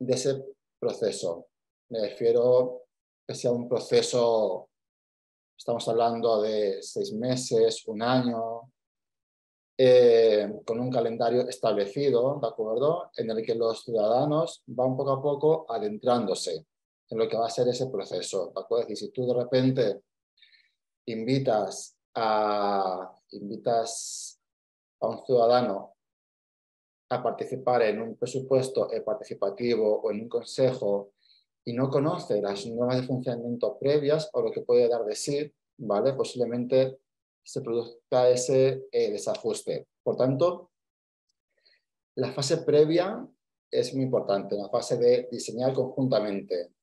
de ese proceso. Me refiero que sea un proceso, estamos hablando de 6 meses, 1 año, con un calendario establecido, ¿de acuerdo?, en el que los ciudadanos van poco a poco adentrándose en lo que va a ser ese proceso, ¿de acuerdo? Es decir, si tú de repente invitas a un ciudadano a participar en un presupuesto participativo o en un consejo y no conoce las normas de funcionamiento previas o lo que puede dar de sí, ¿vale?, posiblemente se produzca ese desajuste. Por tanto, la fase previa es muy importante, la fase de diseñar conjuntamente.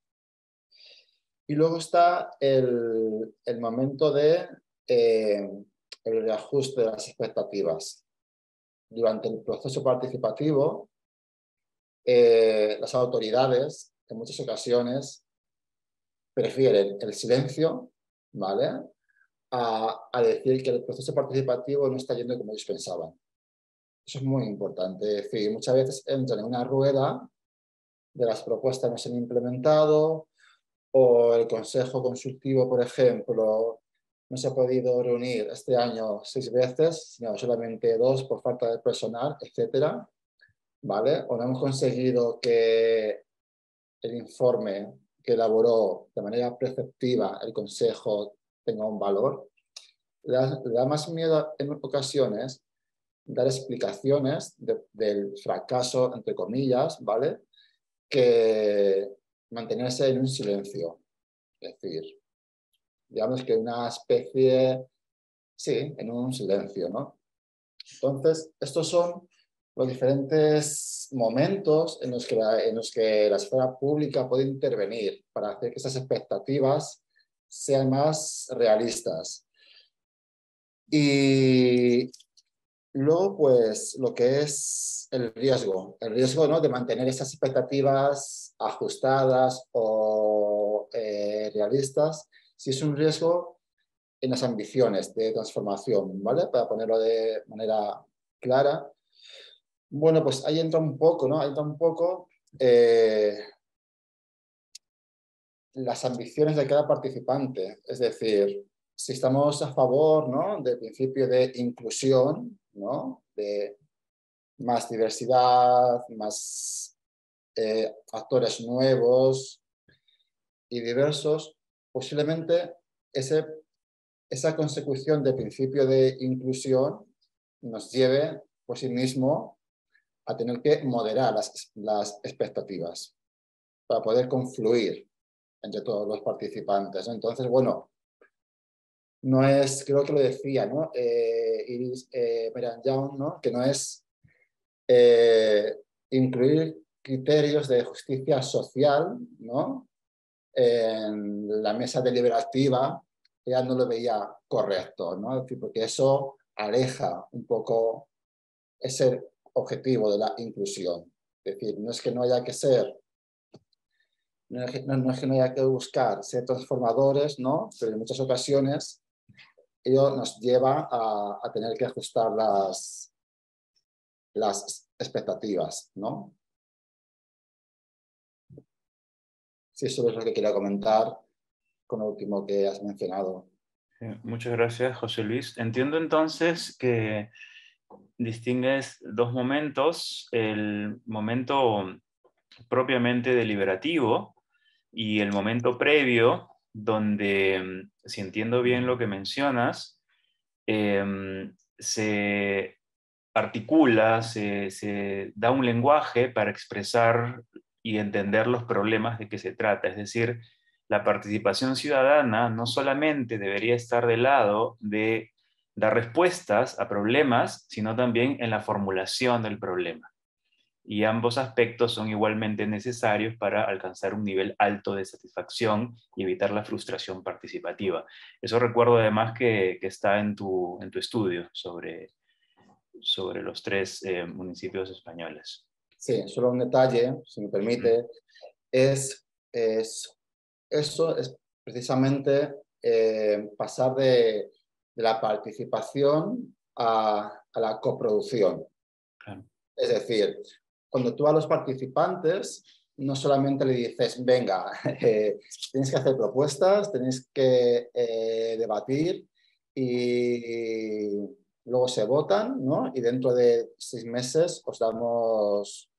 Y luego está el momento de el reajuste de las expectativas. Durante el proceso participativo, las autoridades en muchas ocasiones prefieren el silencio, ¿vale?, a decir que el proceso participativo no está yendo como ellos pensaban. Eso es muy importante. Es decir, muchas veces entran en una rueda de las propuestas no se han implementado, o el consejo consultivo, por ejemplo, no se ha podido reunir este año 6 veces, sino solamente 2 por falta de personal, etcétera, ¿vale? O no hemos conseguido que el informe que elaboró de manera preceptiva el consejo tenga un valor. Le da más miedo en ocasiones dar explicaciones del fracaso, entre comillas, ¿vale?, que mantenerse en un silencio. Es decir, digamos que una especie, sí, en un silencio, ¿no? Entonces, estos son los diferentes momentos en los que la esfera pública puede intervenir para hacer que esas expectativas sean más realistas. Y luego, pues, lo que es el riesgo, ¿no?, de mantener esas expectativas ajustadas o realistas, si es un riesgo en las ambiciones de transformación, ¿vale? Para ponerlo de manera clara. Bueno, pues ahí entra un poco, ¿no? Ahí entra un poco las ambiciones de cada participante. Es decir, si estamos a favor, ¿no?, del principio de inclusión, ¿no?, de más diversidad, más actores nuevos y diversos, posiblemente esa consecución del principio de inclusión nos lleve por sí mismo a tener que moderar las expectativas para poder confluir entre todos los participantes, ¿no? Entonces, bueno, no es, creo que lo decía, ¿no? Iris Meranjaun, ¿no? Que no es incluir criterios de justicia social, ¿no? En la mesa deliberativa, ella no lo veía correcto, ¿no? Es decir, porque eso aleja un poco ese objetivo de la inclusión. Es decir, no es que no haya que ser, no es que no haya que buscar ser transformadores, ¿no? Pero en muchas ocasiones ello nos lleva a tener que ajustar las expectativas, ¿no? Sí, eso es lo que quería comentar con lo último que has mencionado. Sí, muchas gracias, José Luis. Entiendo entonces que distingues dos momentos, el momento propiamente deliberativo y el momento previo, donde, si entiendo bien lo que mencionas, se articula, se da un lenguaje para expresar y entender los problemas de que se trata. Es decir, la participación ciudadana no solamente debería estar del lado de dar respuestas a problemas, sino también en la formulación del problema. Y ambos aspectos son igualmente necesarios para alcanzar un nivel alto de satisfacción y evitar la frustración participativa. Eso recuerdo además que está en tu estudio sobre los tres municipios españoles. Sí, solo un detalle, si me permite, es eso es precisamente pasar de la participación a la coproducción. Claro. Es decir, cuando tú a los participantes no solamente le dices, venga, tenéis que hacer propuestas, tenéis que debatir y luego se votan, ¿no? Y dentro de 6 meses os damos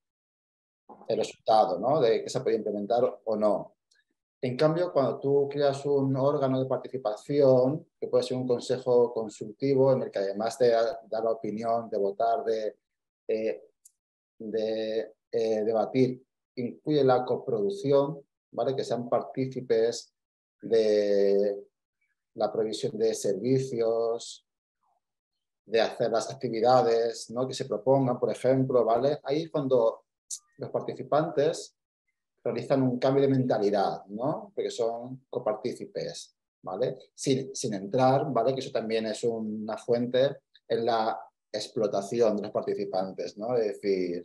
el resultado, ¿no? De que se puede implementar o no. En cambio, cuando tú creas un órgano de participación, que puede ser un consejo consultivo, en el que además de dar la opinión, de votar, de debatir, incluye la coproducción, ¿vale? Que sean partícipes de la provisión de servicios, de hacer las actividades, ¿no? Que se propongan, por ejemplo, ¿vale? Ahí es cuando los participantes realizan un cambio de mentalidad, ¿no? Porque son copartícipes, ¿vale? Sin entrar, ¿vale? Que eso también es una fuente en la explotación de los participantes, ¿no? Es decir,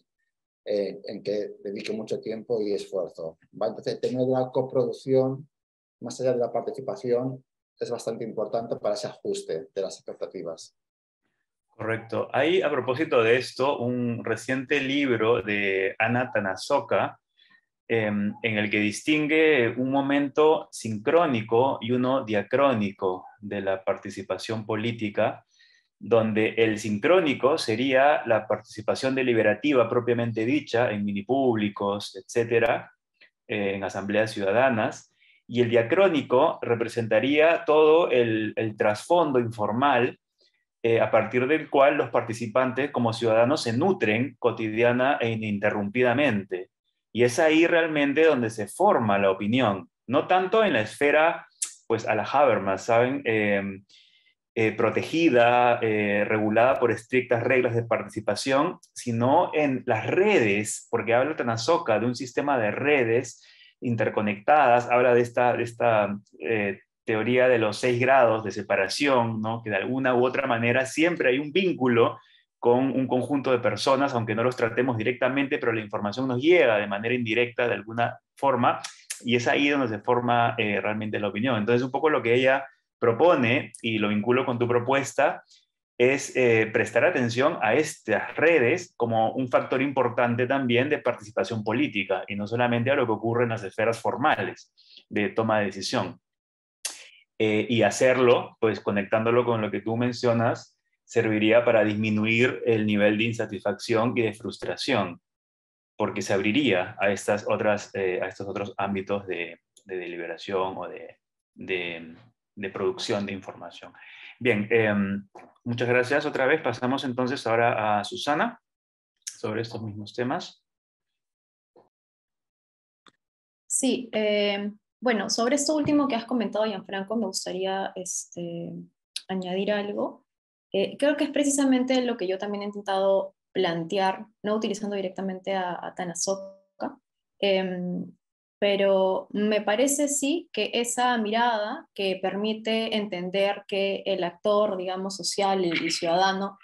en que dedique mucho tiempo y esfuerzo, ¿vale? Entonces, tener la coproducción, más allá de la participación, es bastante importante para ese ajuste de las expectativas. Correcto. Hay, a propósito de esto, un reciente libro de Ana Tanasoka, en el que distingue un momento sincrónico y uno diacrónico de la participación política, donde el sincrónico sería la participación deliberativa propiamente dicha en minipúblicos, etcétera, en asambleas ciudadanas, y el diacrónico representaría todo el trasfondo informal a partir del cual los participantes como ciudadanos se nutren cotidiana e ininterrumpidamente. Y es ahí realmente donde se forma la opinión, no tanto en la esfera, pues a la Habermas, ¿saben? Protegida, regulada por estrictas reglas de participación, sino en las redes, porque habla Tanasoka de un sistema de redes interconectadas, habla de esta teoría de los 6 grados de separación, ¿no? Que de alguna u otra manera siempre hay un vínculo con un conjunto de personas, aunque no los tratemos directamente, pero la información nos llega de manera indirecta de alguna forma, y es ahí donde se forma realmente la opinión. Entonces, un poco lo que ella propone, y lo vinculo con tu propuesta, es prestar atención a estas redes como un factor importante también de participación política, y no solamente a lo que ocurre en las esferas formales de toma de decisión. Y hacerlo, pues conectándolo con lo que tú mencionas, serviría para disminuir el nivel de insatisfacción y de frustración, porque se abriría a estos otros ámbitos de deliberación o de producción de información. Bien, muchas gracias otra vez. Pasamos entonces ahora a Susana sobre estos mismos temas. Sí, Bueno, sobre esto último que has comentado, Gianfranco, me gustaría añadir algo. Creo que es precisamente lo que yo también he intentado plantear, no utilizando directamente a Tanasoka, pero me parece sí que esa mirada que permite entender que el actor, digamos, social, el ciudadano,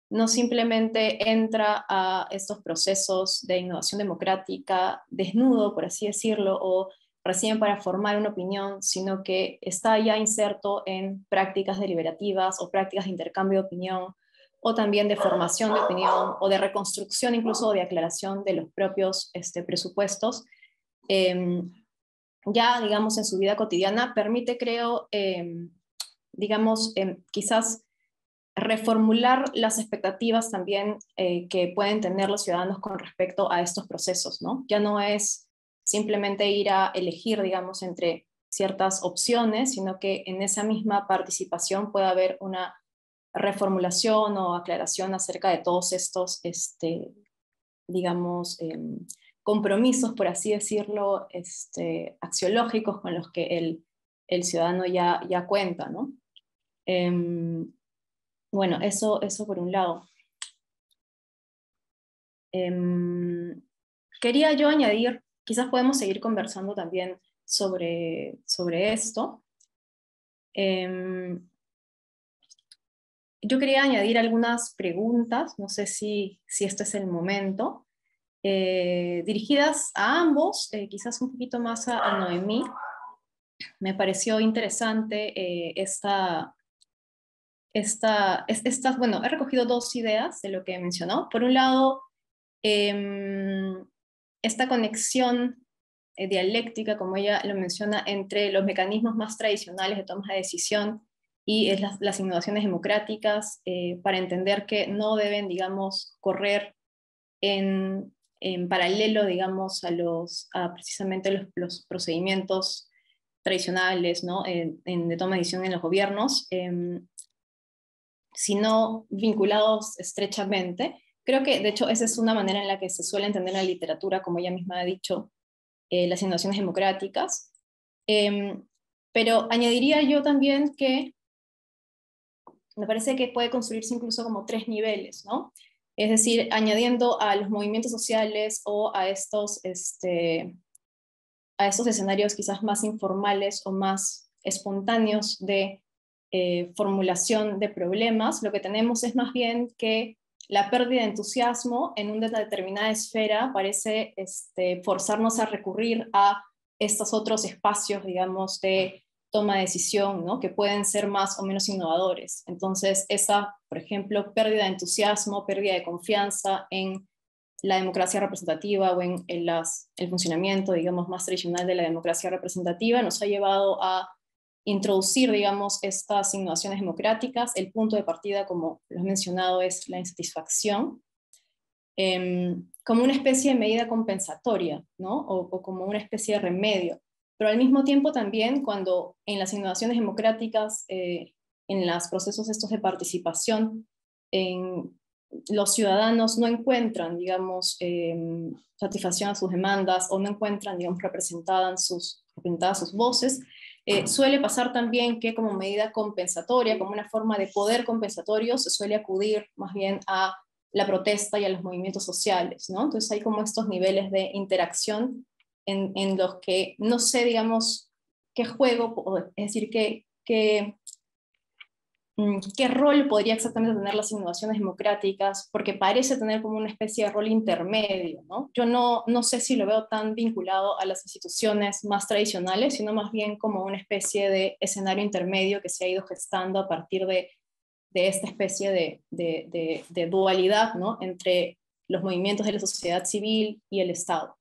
no simplemente entra a estos procesos de innovación democrática desnudo, por así decirlo, o recién para formar una opinión, sino que está ya inserto en prácticas deliberativas o prácticas de intercambio de opinión, o también de formación de opinión, o de reconstrucción incluso de aclaración de los propios presupuestos, ya, digamos, en su vida cotidiana, permite, creo, digamos, quizás reformular las expectativas también que pueden tener los ciudadanos con respecto a estos procesos, ¿no? Ya no es simplemente ir a elegir, digamos, entre ciertas opciones, sino que en esa misma participación puede haber una reformulación o aclaración acerca de todos estos, digamos, compromisos, por así decirlo, axiológicos con los que el ciudadano ya cuenta, ¿no? Bueno, eso por un lado. Quería yo añadir, quizás podemos seguir conversando también sobre esto. Yo quería añadir algunas preguntas, no sé si este es el momento, dirigidas a ambos, quizás un poquito más a Noemí. Me pareció interesante bueno, he recogido dos ideas de lo que mencionó. Por un lado, esta conexión dialéctica, como ella lo menciona, entre los mecanismos más tradicionales de toma de decisión y las innovaciones democráticas, para entender que no deben, digamos, correr en paralelo, digamos, a precisamente los procedimientos tradicionales, ¿no? de toma de decisión en los gobiernos, sino vinculados estrechamente. Creo que, de hecho, esa es una manera en la que se suele entender en la literatura, como ella misma ha dicho, las innovaciones democráticas. Pero añadiría yo también que me parece que puede construirse incluso como tres niveles, ¿no? Es decir, añadiendo a los movimientos sociales o a estos escenarios quizás más informales o más espontáneos de formulación de problemas, lo que tenemos es más bien que la pérdida de entusiasmo en una determinada esfera parece forzarnos a recurrir a estos otros espacios, digamos, de toma de decisión, ¿no? Que pueden ser más o menos innovadores. Entonces, esa, por ejemplo, pérdida de entusiasmo, pérdida de confianza en la democracia representativa o en el funcionamiento, digamos, más tradicional de la democracia representativa, nos ha llevado a introducir, digamos, estas innovaciones democráticas. El punto de partida, como lo he mencionado, es la insatisfacción, como una especie de medida compensatoria, ¿no? O como una especie de remedio. Pero al mismo tiempo también, cuando en las innovaciones democráticas, en los procesos estos de participación, los ciudadanos no encuentran, digamos, satisfacción a sus demandas o no encuentran, digamos, representadas sus voces, suele pasar también que como medida compensatoria, como una forma de poder compensatorio, se suele acudir más bien a la protesta y a los movimientos sociales, ¿no? Entonces hay como estos niveles de interacción en los que no sé, digamos, qué juego, es decir, qué rol podría exactamente tener las innovaciones democráticas, porque parece tener como una especie de rol intermedio, ¿no? Yo no sé si lo veo tan vinculado a las instituciones más tradicionales, sino más bien como una especie de escenario intermedio que se ha ido gestando a partir de esta especie de dualidad, ¿no? Entre los movimientos de la sociedad civil y el Estado.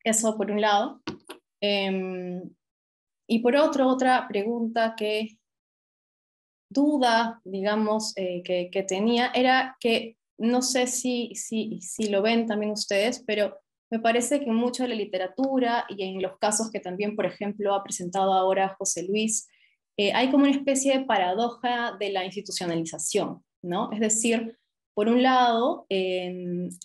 Eso por un lado. Y por otra pregunta duda, digamos, que tenía, era que no sé si lo ven también ustedes, pero me parece que en mucho de la literatura y en los casos que también, por ejemplo, ha presentado ahora José Luis, hay como una especie de paradoja de la institucionalización, ¿no? Es decir, Por un lado,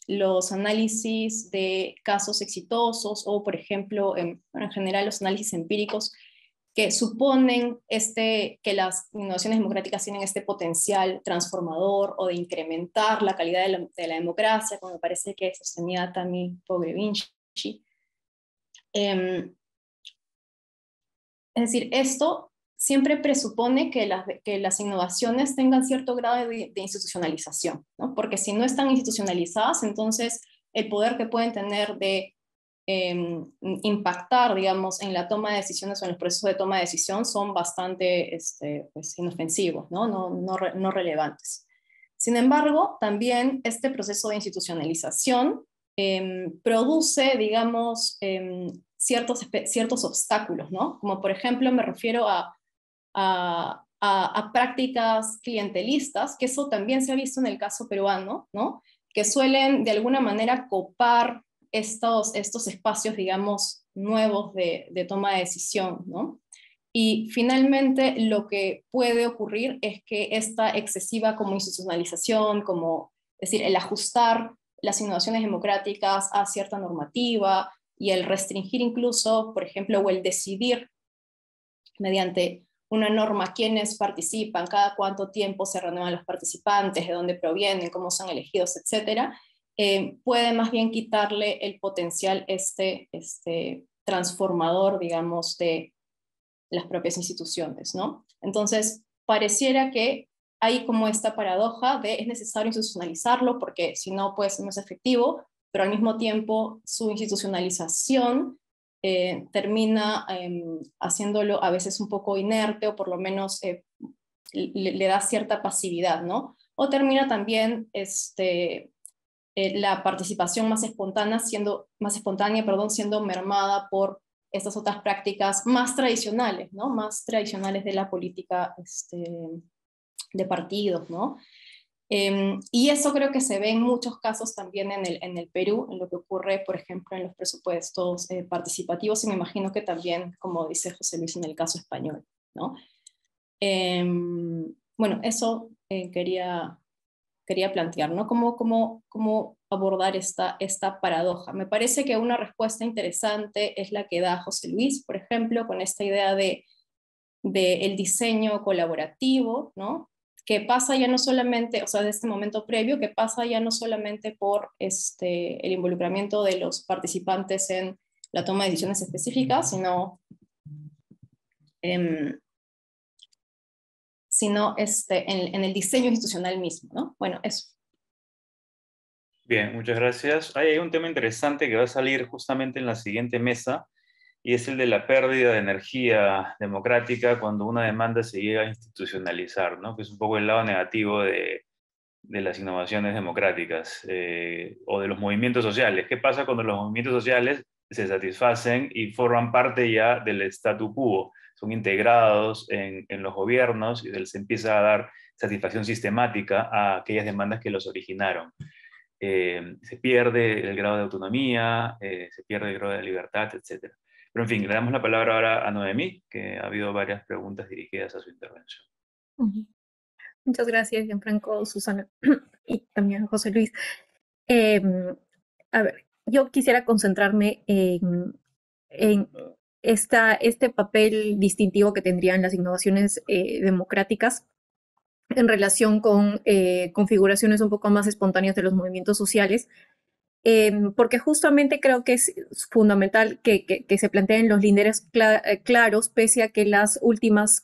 los análisis de casos exitosos o, por ejemplo, en general los análisis empíricos que suponen que las innovaciones democráticas tienen este potencial transformador o de incrementar la calidad de la democracia, como me parece que sostenía Tammy Pogrevinci. Es decir, esto siempre presupone que las innovaciones tengan cierto grado de institucionalización, ¿no? Porque si no están institucionalizadas, entonces el poder que pueden tener de impactar, digamos, en la toma de decisiones o en los procesos de toma de decisión son bastante pues, inofensivos, ¿no? No relevantes. Sin embargo, también este proceso de institucionalización produce, digamos, ciertos obstáculos, ¿no? Como por ejemplo me refiero a prácticas clientelistas, que eso también se ha visto en el caso peruano, ¿no? Que suelen de alguna manera copar estos espacios, digamos, nuevos de toma de decisión, ¿no? Y finalmente lo que puede ocurrir es que esta excesiva como institucionalización, como, es decir, el ajustar las innovaciones democráticas a cierta normativa y el restringir incluso, por ejemplo, o el decidir mediante una norma quiénes participan, cada cuánto tiempo se renuevan los participantes, de dónde provienen, cómo son elegidos, etcétera, puede más bien quitarle el potencial transformador, digamos, de las propias instituciones, ¿no? Entonces, pareciera que hay como esta paradoja de es necesario institucionalizarlo porque si no, pues no es efectivo, pero al mismo tiempo su institucionalización termina haciéndolo a veces un poco inerte o por lo menos le da cierta pasividad, ¿no? O termina también la participación más espontánea siendo mermada por estas otras prácticas más tradicionales, ¿no? Más tradicionales de la política de partidos, ¿no? Y eso creo que se ve en muchos casos también en el Perú, en lo que ocurre, por ejemplo, en los presupuestos participativos, y me imagino que también, como dice José Luis, en el caso español, ¿no? Bueno, eso quería plantear, ¿no? ¿Cómo abordar esta paradoja? Me parece que una respuesta interesante es la que da José Luis, por ejemplo, con esta idea de el diseño colaborativo, ¿no? Que pasa ya no solamente, o sea, de este momento previo, que pasa ya no solamente por el involucramiento de los participantes en la toma de decisiones específicas, sino en el diseño institucional mismo, ¿no? Bueno, eso. Bien, muchas gracias. Hay un tema interesante que va a salir justamente en la siguiente mesa, y es el de la pérdida de energía democrática cuando una demanda se llega a institucionalizar, ¿no? Que es un poco el lado negativo de las innovaciones democráticas o de los movimientos sociales. ¿Qué pasa cuando los movimientos sociales se satisfacen y forman parte ya del statu quo? Son integrados en los gobiernos y se empieza a dar satisfacción sistemática a aquellas demandas que los originaron. Se pierde el grado de autonomía, se pierde el grado de libertad, etc. Pero en fin, le damos la palabra ahora a Noemí, que ha habido varias preguntas dirigidas a su intervención. Muchas gracias, Gianfranco, Susana y también José Luis. A ver, yo quisiera concentrarme en este papel distintivo que tendrían las innovaciones democráticas en relación con configuraciones un poco más espontáneas de los movimientos sociales, porque justamente creo que es fundamental que se planteen los líderes claros, pese a que las últimas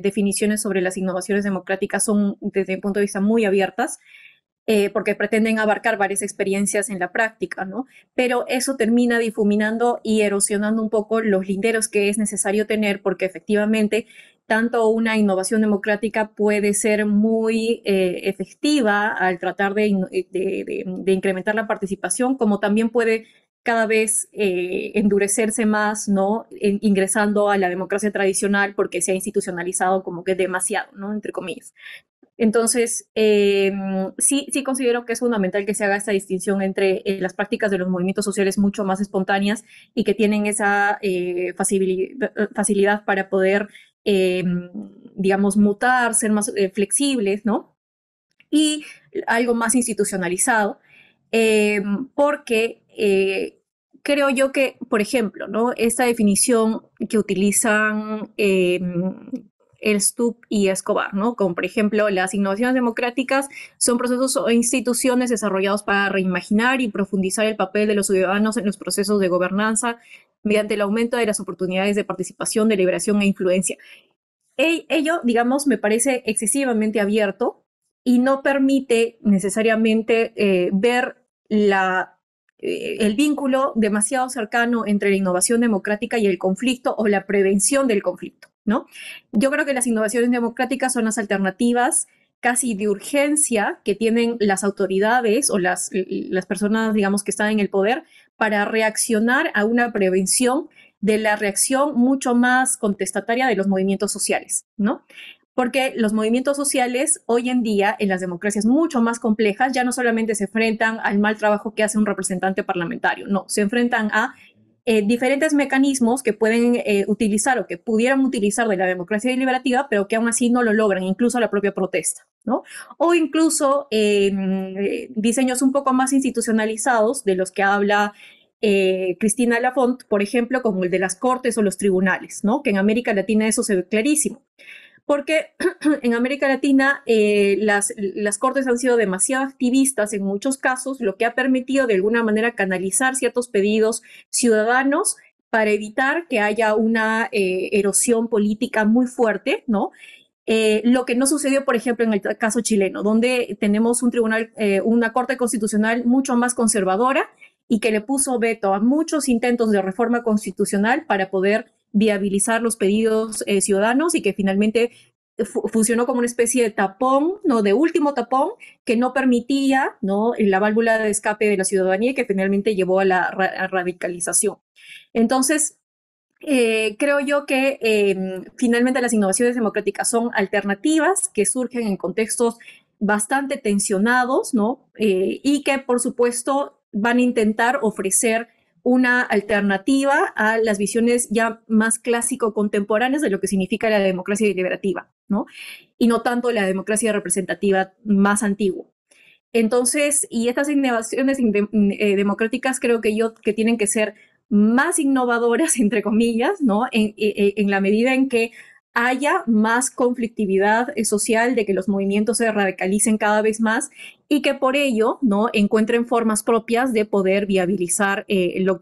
definiciones sobre las innovaciones democráticas son, desde mi punto de vista, muy abiertas, porque pretenden abarcar varias experiencias en la práctica, ¿no? Pero eso termina difuminando y erosionando un poco los linderos que es necesario tener, porque efectivamente tanto una innovación democrática puede ser muy efectiva al tratar de incrementar la participación, como también puede cada vez endurecerse más, ¿no? Ingresando a la democracia tradicional porque se ha institucionalizado como que demasiado, ¿no? Entre comillas. Entonces, sí considero que es fundamental que se haga esta distinción entre las prácticas de los movimientos sociales mucho más espontáneas y que tienen esa facilidad para poder, digamos, mutar, ser más flexibles, ¿no? y algo más institucionalizado, porque creo yo que, por ejemplo, ¿no? Esta definición que utilizan el Stubb y Escobar, ¿no? Como por ejemplo, las innovaciones democráticas son procesos o instituciones desarrollados para reimaginar y profundizar el papel de los ciudadanos en los procesos de gobernanza mediante el aumento de las oportunidades de participación, deliberación e influencia. Ello, digamos, me parece excesivamente abierto y no permite necesariamente ver el vínculo demasiado cercano entre la innovación democrática y el conflicto o la prevención del conflicto, ¿no? Yo creo que las innovaciones democráticas son las alternativas casi de urgencia que tienen las autoridades o las personas, digamos, que están en el poder para reaccionar a una prevención de la reacción mucho más contestataria de los movimientos sociales, ¿no? Porque los movimientos sociales hoy en día en las democracias mucho más complejas ya no solamente se enfrentan al mal trabajo que hace un representante parlamentario, no, se enfrentan a diferentes mecanismos que pueden utilizar o que pudieran utilizar de la democracia deliberativa, pero que aún así no lo logran, incluso la propia protesta, ¿no? O incluso diseños un poco más institucionalizados de los que habla Cristina Lafont, por ejemplo, como el de las cortes o los tribunales, ¿no? Que en América Latina eso se ve clarísimo. Porque en América Latina las cortes han sido demasiado activistas en muchos casos, lo que ha permitido de alguna manera canalizar ciertos pedidos ciudadanos para evitar que haya una erosión política muy fuerte, ¿no? Lo que no sucedió, por ejemplo, en el caso chileno, donde tenemos un tribunal, una corte constitucional mucho más conservadora y que le puso veto a muchos intentos de reforma constitucional para poder viabilizar los pedidos ciudadanos y que finalmente funcionó como una especie de tapón, ¿no? De último tapón que no permitía, ¿no? La válvula de escape de la ciudadanía y que finalmente llevó a la radicalización. Entonces, creo yo que finalmente las innovaciones democráticas son alternativas que surgen en contextos bastante tensionados, ¿no? Y que, por supuesto, van a intentar ofrecer una alternativa a las visiones ya más clásico-contemporáneas de lo que significa la democracia deliberativa, ¿no? Y no tanto la democracia representativa más antigua. Entonces, y estas innovaciones democráticas creo que tienen que ser más innovadoras, entre comillas, ¿no? En la medida en que haya más conflictividad social, de que los movimientos se radicalicen cada vez más y que por ello, ¿no? Encuentren formas propias de poder viabilizar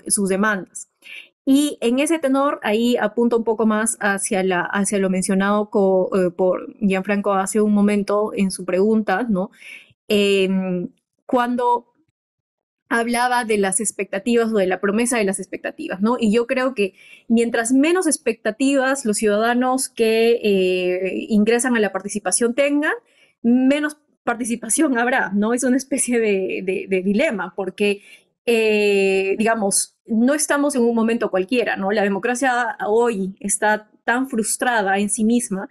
sus demandas. Y en ese tenor, ahí apunto un poco más hacia lo mencionado por Gianfranco hace un momento en su pregunta, ¿no? Cuando hablaba de las expectativas o de la promesa de las expectativas, ¿no? Y yo creo que mientras menos expectativas los ciudadanos que ingresan a la participación tengan, menos participación habrá, ¿no? Es una especie de dilema, porque, digamos, no estamos en un momento cualquiera, ¿no? La democracia hoy está tan frustrada en sí misma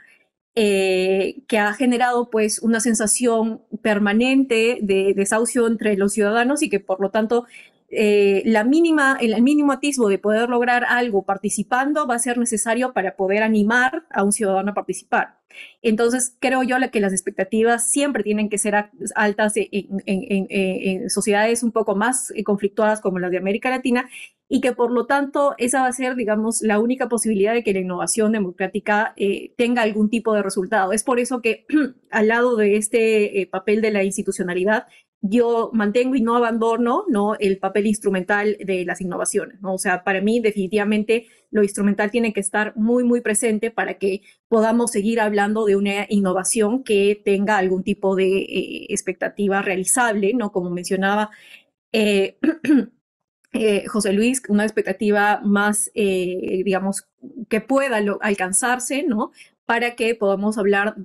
que ha generado pues una sensación permanente de desahucio entre los ciudadanos y que por lo tanto el mínimo atisbo de poder lograr algo participando va a ser necesario para poder animar a un ciudadano a participar. Entonces creo yo que las expectativas siempre tienen que ser altas en sociedades un poco más conflictuadas como las de América Latina y que por lo tanto esa va a ser, digamos, la única posibilidad de que la innovación democrática tenga algún tipo de resultado. Es por eso que al lado de este papel de la institucionalidad, yo mantengo y no abandono, ¿no? El papel instrumental de las innovaciones, ¿no? O sea, para mí definitivamente lo instrumental tiene que estar muy, muy presente para que podamos seguir hablando de una innovación que tenga algún tipo de expectativa realizable, ¿no? Como mencionaba José Luis, una expectativa más, digamos, que pueda alcanzarse, ¿no? Para que podamos hablar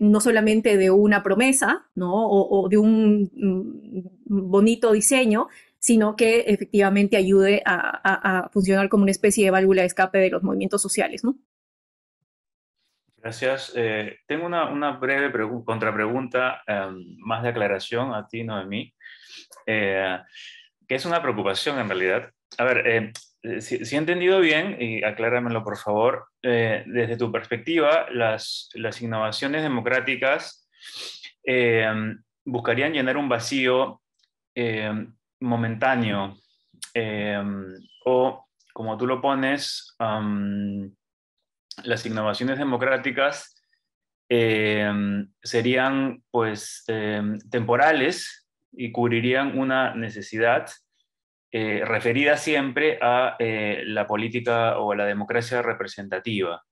no solamente de una promesa, ¿no? O de un bonito diseño, sino que efectivamente ayude a funcionar como una especie de válvula de escape de los movimientos sociales, ¿no? Gracias. Tengo una breve contrapregunta, más de aclaración a ti, Noemí, que es una preocupación en realidad. A ver, si he entendido bien, y acláramelo por favor, desde tu perspectiva, las innovaciones democráticas buscarían llenar un vacío momentáneo, o como tú lo pones, las innovaciones democráticas serían pues temporales y cubrirían una necesidad referida siempre a la política o a la democracia representativa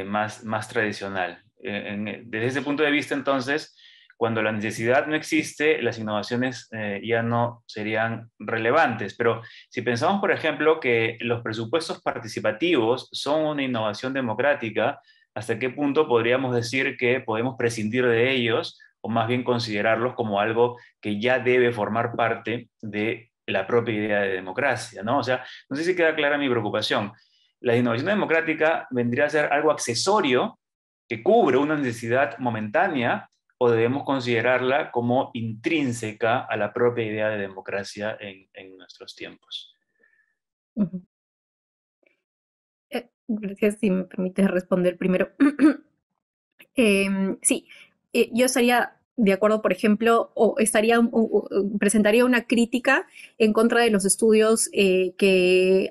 más tradicional. Desde ese punto de vista, entonces, cuando la necesidad no existe, las innovaciones ya no serían relevantes. Pero si pensamos, por ejemplo, que los presupuestos participativos son una innovación democrática, ¿hasta qué punto podríamos decir que podemos prescindir de ellos o más bien considerarlos como algo que ya debe formar parte de la propia idea de democracia, ¿no? O sea, no sé si queda clara mi preocupación. La innovación democrática vendría a ser algo accesorio que cubre una necesidad momentánea, o debemos considerarla como intrínseca a la propia idea de democracia en nuestros tiempos. Gracias, si me permites responder primero. Sí, yo estaría de acuerdo, por ejemplo, o presentaría una crítica en contra de los estudios que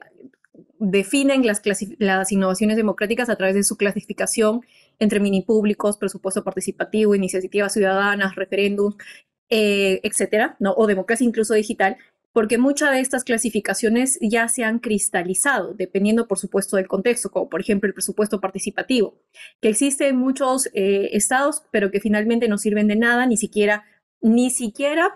definen las innovaciones democráticas a través de su clasificación entre mini públicos, presupuesto participativo, iniciativas ciudadanas, referéndum, etcétera, ¿no? O democracia incluso digital, porque muchas de estas clasificaciones ya se han cristalizado, dependiendo, por supuesto, del contexto, como por ejemplo el presupuesto participativo, que existe en muchos estados, pero que finalmente no sirven de nada, ni siquiera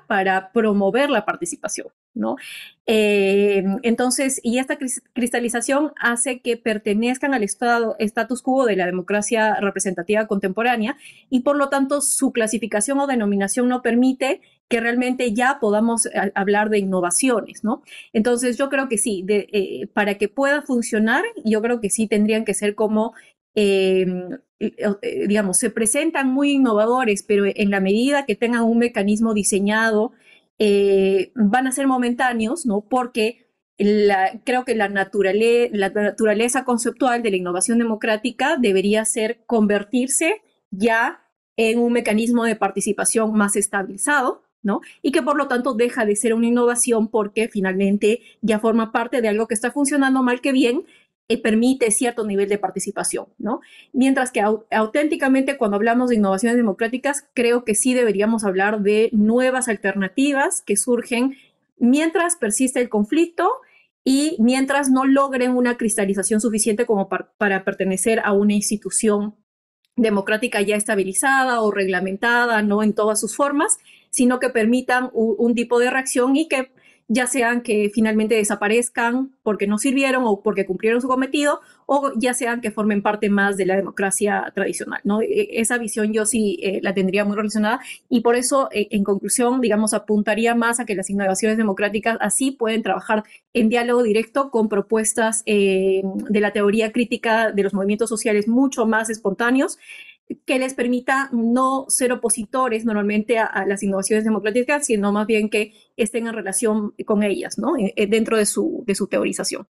para promover la participación, ¿no? Entonces, y esta cristalización hace que pertenezcan al status quo de la democracia representativa contemporánea, y por lo tanto su clasificación o denominación no permite que realmente ya podamos hablar de innovaciones, ¿no? Entonces yo creo que sí, para que pueda funcionar, yo creo que sí tendrían que ser como digamos, se presentan muy innovadores, pero en la medida que tengan un mecanismo diseñado, van a ser momentáneos, ¿no? Porque creo que la naturaleza conceptual de la innovación democrática debería ser convertirse ya en un mecanismo de participación más estabilizado, ¿no? Y que por lo tanto deja de ser una innovación porque finalmente ya forma parte de algo que está funcionando mal que bien, permite cierto nivel de participación, ¿no? Mientras que auténticamente cuando hablamos de innovaciones democráticas, creo que sí deberíamos hablar de nuevas alternativas que surgen mientras persiste el conflicto y mientras no logren una cristalización suficiente como para pertenecer a una institución democrática ya estabilizada o reglamentada, no en todas sus formas, sino que permitan un tipo de reacción y que ya sean que finalmente desaparezcan porque no sirvieron o porque cumplieron su cometido, o ya sean que formen parte más de la democracia tradicional, ¿no? Esa visión yo sí la tendría muy relacionada, y por eso, en conclusión, digamos, apuntaría más a que las innovaciones democráticas así pueden trabajar en diálogo directo con propuestas de la teoría crítica de los movimientos sociales mucho más espontáneos, que les permita no ser opositores normalmente a las innovaciones democráticas, sino más bien que estén en relación con ellas, ¿no? Dentro de su teorización.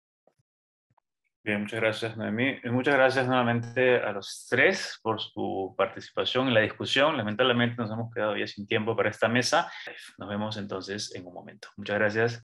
Bien, muchas gracias, Noemí. Y muchas gracias nuevamente a los tres por su participación en la discusión. Lamentablemente nos hemos quedado ya sin tiempo para esta mesa. Nos vemos entonces en un momento. Muchas gracias.